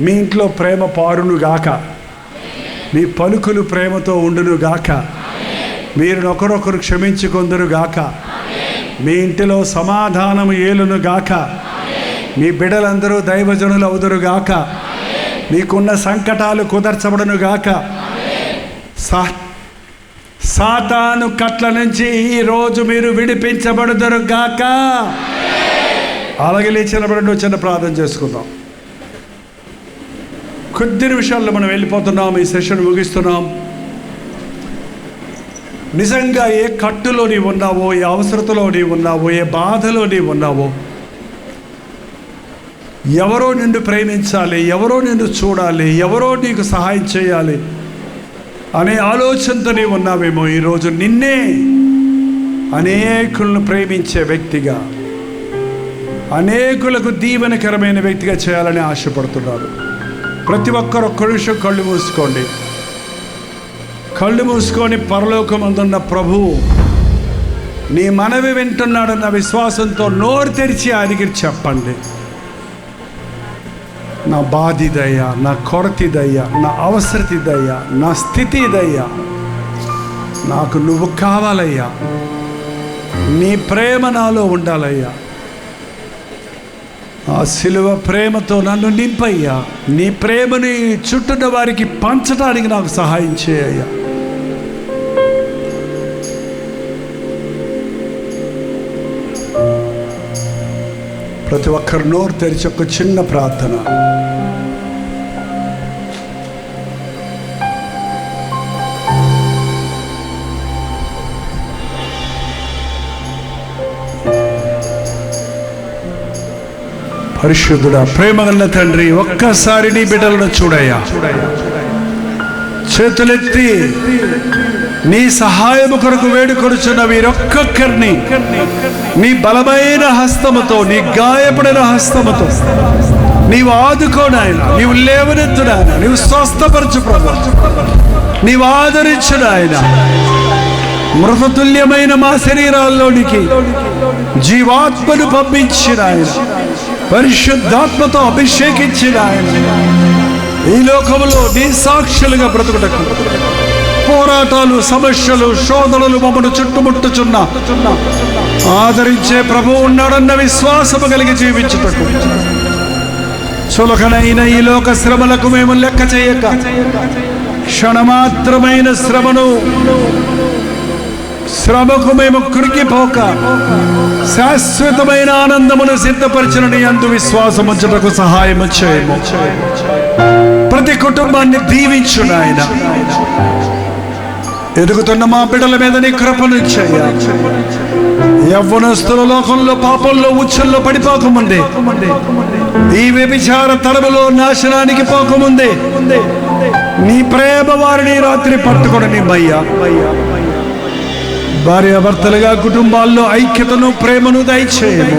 మీ ఇంట్లో ప్రేమ పారునుగాక, మీ పలుకులు ప్రేమతో ఉండునుగాక, మీరు ఒకరొకరు క్షమించుకొందురుగాక, మీ ఇంటిలో సమాధానము ఏలునుగాక, మీ బిడ్డలందరూ దైవజనులు అవుదురుగాక, మీకున్న సంకటాలు కుదర్చబడునుగాక, సాతాను కట్ల నుంచి ఈరోజు మీరు విడిపించబడుదురుగాక. అలాగే లేచినబడి చిన్న ప్రార్థన చేసుకుందాం. కొద్ది నిమిషాల్లో మనం వెళ్ళిపోతున్నాం, ఈ సెషన్ ముగిస్తున్నాం. నిజంగా ఏ కట్టులో నీవు ఉన్నావో, ఏ అవసరతలో నీవు ఉన్నావో, ఏ బాధలో నీవు ఉన్నావో, ఎవరో నిన్ను ప్రేమించాలి, ఎవరో నిన్ను చూడాలి, ఎవరో నీకు సహాయం చేయాలి అనే ఆలోచనతో నీవు ఉన్నావేమో, ఈరోజు నిన్నే అనేకులను ప్రేమించే వ్యక్తిగా, అనేకులకు దీవెనకరమైన వ్యక్తిగా చేయాలని ఆశపడుతున్నారు. ప్రతి ఒక్కరు ఒక్క నిమిషం కళ్ళు మూసుకోండి. కళ్ళు మూసుకొని పరలోకమందున్న ప్రభువు నీ మనవి వింటున్నాడన్న విశ్వాసంతో నోరు తెరిచి ఆయనకి చెప్పండి. నా బాధిదయ్యా, నా కొరతిదయ్యా, నా అవసరతిదయ్యా, నా స్థితిదయ్యా, నాకు నువ్వు కావాలయ్యా, నీ ప్రేమ నాలో ఉండాలయ్యా, ఆ సిలువ ప్రేమతో నన్ను నింపయ్యా, నీ ప్రేమని చుట్టూన్న వారికి పంచడానికి నాకు సహాయం చేయయ్యా. ప్రతి ఒక్కరు నోరు తెరిచి ఒక చిన్న ప్రార్థన. పరిశుద్ధుడా, ప్రేమగల తండ్రి, ఒక్కసారి నీ బిడ్డలను చూడయ్యా. చేతులెత్తి నీ సహాయము కొరకు వేడుకొనుచున్న వీరొక్కొక్కరిని నీ బలమైన హస్తముతో, నీ గాయపడిన హస్తముతో నీవు ఆదుకోనాయన, నీవు లేవనెత్తునాయన, నీవు స్వస్థపరచు ప్రభు, నీవు ఆదరించునాయన. మృతతుల్యమైన మా శరీరాల్లోనికి జీవాత్మను పంపించిన ఆయన, పరిశుద్ధాత్మతో అభిషేకించిన ఆయన, ఈ లోకములో నీ సాక్షులుగా బ్రతుకుటకు, పోరాటాలు, సమస్యలు, శోధనలు మమ్మను చుట్టుముట్టుచున్న ఆదరించే ప్రభువు ఉన్నాడన్న విశ్వాసము కలిగి జీవించుటకు, చులకనైన ఈ లోక శ్రమలకు మేము లెక్క చేయక, క్షణమాత్రమైన శ్రమకు మేము కురికిపోక, శాశ్వతమైన ఆనందమును సిద్ధపరిచిన నీ యందు విశ్వాసం ఉంచుటకు సహాయం చేయము. ప్రతి కుటుంబాన్ని దీవించు నాయన. ఎదుగుతున్న మా బిడ్డల మీద నీ కృపను చేయ. యవ్వనస్తుల లోకంలో పాపంలో ఉచ్చుల్లో పడిపోకముందే, ఈ వ్యభిచార తరములో నాశనానికి పోకముందే నీ ప్రేమ వారిని రాత్రి పట్టుకొని నిమ్మయ్యా. భార్యాభర్తలుగా కుటుంబాల్లో ఐక్యతను, ప్రేమను దయచేయము.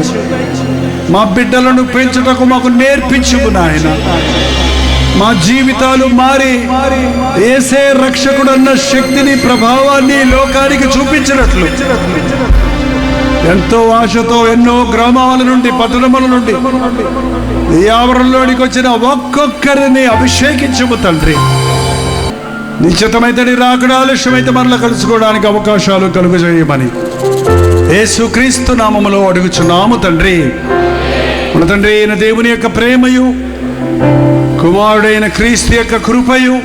మా బిడ్డలను పెంచుటకు మాకు నేర్పించుము నాయన. మా జీవితాలు మారి యేసే రక్షకుడన్న శక్తిని, ప్రభావాన్ని లోకానికి చూపించినట్లు ఎంతో ఆశతో ఎన్నో గ్రామాల నుండి, పట్టణముల నుండి ఈ ఆవరణలోనికి వచ్చిన ఒక్కొక్కరిని అభిషేకించుము తండ్రి. నిశ్చితమైతే నీ రాకడ ఆలస్యమైతే మనలో కలుసుకోవడానికి అవకాశాలు కలుగు చేయమని యేసుక్రీస్తు నామములో అడుగుచున్నాము తండ్రి. మన తండ్రి అయిన దేవుని యొక్క ప్రేమయు, కుమారుడైన క్రీస్తు యొక్క కృపయు,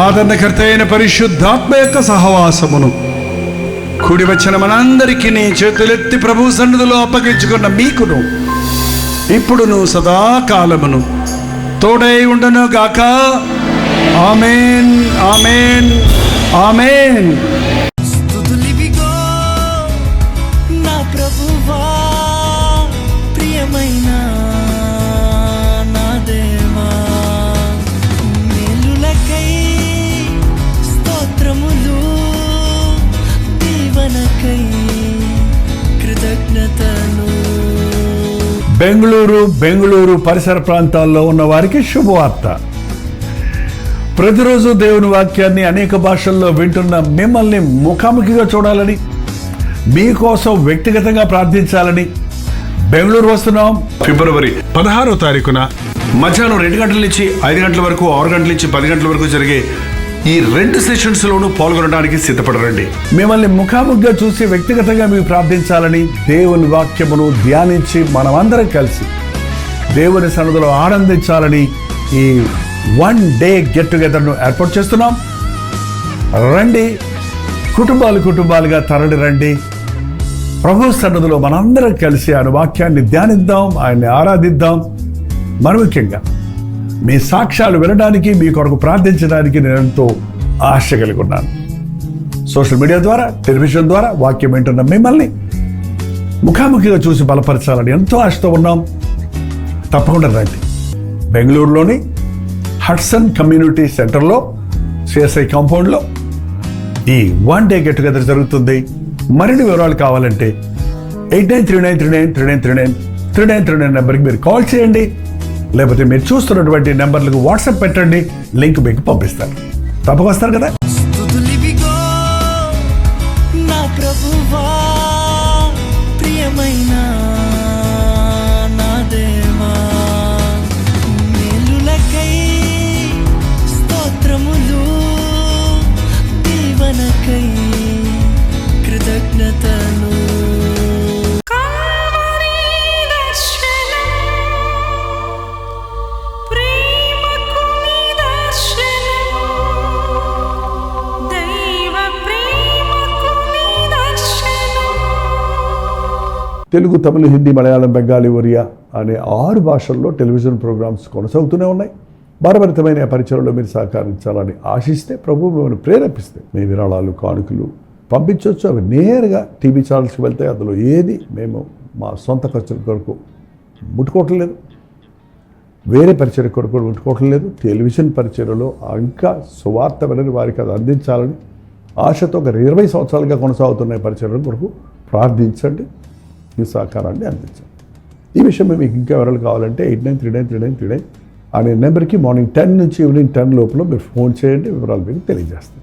ఆదరణకర్త అయిన పరిశుద్ధాత్మ యొక్క సహవాసమును కూడి వచ్చిన మనందరికీ నీ చేతులెత్తి ప్రభు సన్నిధిలో అప్పగించుకున్న మీకును ఇప్పుడును సదాకాలమును తోడై ఉండను గాక. ఆమేన్, ఆమేన్, ఆమేన్. స్తుతులివిగో నా ప్రభువా, ప్రియమైన నా దేవా, మేలులకై స్తోత్రములు, దీవెనకై కృతజ్ఞతలు. బెంగళూరు పరిసర ప్రాంతాల్లో ఉన్న వారికి శుభవార్త. ప్రతిరోజు దేవుని వాక్యాన్ని అనేక భాషల్లో వింటున్న మిమ్మల్ని ముఖాముఖిగా చూడాలని, మీకోసం వ్యక్తిగతంగా ప్రార్థించాలని బెంగళూరు వస్తున్నాం. ఫిబ్రవరి 16వ తారీఖున మధ్యాహ్నం 2 గంటల నుంచి 5 గంటల వరకు, 6 గంటల నుంచి 10 గంటల వరకు జరిగే ఈ 2 సెషన్స్లోనూ పాల్గొనడానికి సిద్ధపడరండి. మిమ్మల్ని ముఖాముఖిగా చూసి వ్యక్తిగతంగా మీకు ప్రార్థించాలని, దేవుని వాక్యమును ధ్యానించి మనమందరం కలిసి దేవుని సన్నిధిలో ఆనందించాలని ఈ 1 డే గెట్ టుగెదర్ను ఏర్పాటు చేస్తున్నాం. రండి, కుటుంబాలుగా తరలి రండి. ప్రభు సన్నిధిలో మనందరం కలిసి ఆయన వాక్యాన్ని ధ్యానిద్దాం, ఆయన్ని ఆరాధిద్దాం. మరి ముఖ్యంగా మీ సాక్ష్యాలు వినడానికి, మీ కొరకు ప్రార్థించడానికి నేను ఎంతో ఆశ కలిగి ఉన్నాను. సోషల్ మీడియా ద్వారా, టెలివిజన్ ద్వారా వాక్యం వింటున్న మిమ్మల్ని ముఖాముఖిగా చూసి బలపరచాలని ఎంతో ఆశతో ఉన్నాం. తప్పకుండా రండి. బెంగళూరులోని హడ్సన్ కమ్యూనిటీ సెంటర్లో సిఎస్ఐ కాంపౌండ్లో ఈ 1 డే గెట్ టుగెదర్ జరుగుతుంది. మరిన్ని వివరాలు కావాలంటే 8939393939 నెంబర్కి మీరు కాల్ చేయండి, లేకపోతే మీరు చూస్తున్నటువంటి నెంబర్లకు వాట్సాప్ పెట్టండి, లింక్ మీకు పంపిస్తారు. తప్పక వస్తారు కదా. స్తుతులివిగో నా ప్రభువా, ప్రియమైన నా దేవా, మేలులకై స్తోత్రములు, దీవెనకై కృతజ్ఞతలు. కల్వరి దర్శనం, ప్రేమకు నిదర్శనం, దైవ ప్రేమకు నిదర్శనం. తెలుగు, తమిళ, హిందీ, మలయాళం, బెంగాలీ, ఒరియా అనే 6 భాషల్లో టెలివిజన్ ప్రోగ్రామ్స్ కొనసాగుతూనే ఉన్నాయి. భారభరితమైన పరిచయంలో మీరు సహకరించాలని ఆశిస్తే, ప్రభు మిమ్మల్ని ప్రేరేపిస్తే మీ విరాళాలు, కానుకలు పంపించవచ్చు. అవి నేరుగా టీవీ ఛానల్స్కి వెళ్తాయి. అందులో ఏది మేము మా సొంత ఖర్చుల కొరకు ముట్టుకోవట్లేదు, వేరే పరిచయ కొరకు ముట్టుకోవట్లేదు. టెలివిజన్ పరిచయలో ఇంకా సువార్త వినని వారికి అది అందించాలని ఆశతో ఒక 20 సంవత్సరాలుగా కొనసాగుతున్న పరిచయం కొరకు ప్రార్థించండి, మీ సహకారాన్ని అందించండి. ఈ విషయం మీకు ఇంకా వివరాలు కావాలంటే 89393939 అనే నెంబర్కి మార్నింగ్ 10 నుంచి ఈవినింగ్ 10 లోపల మీరు ఫోన్ చేయండి, వివరాలు మీకు తెలియజేస్తాం.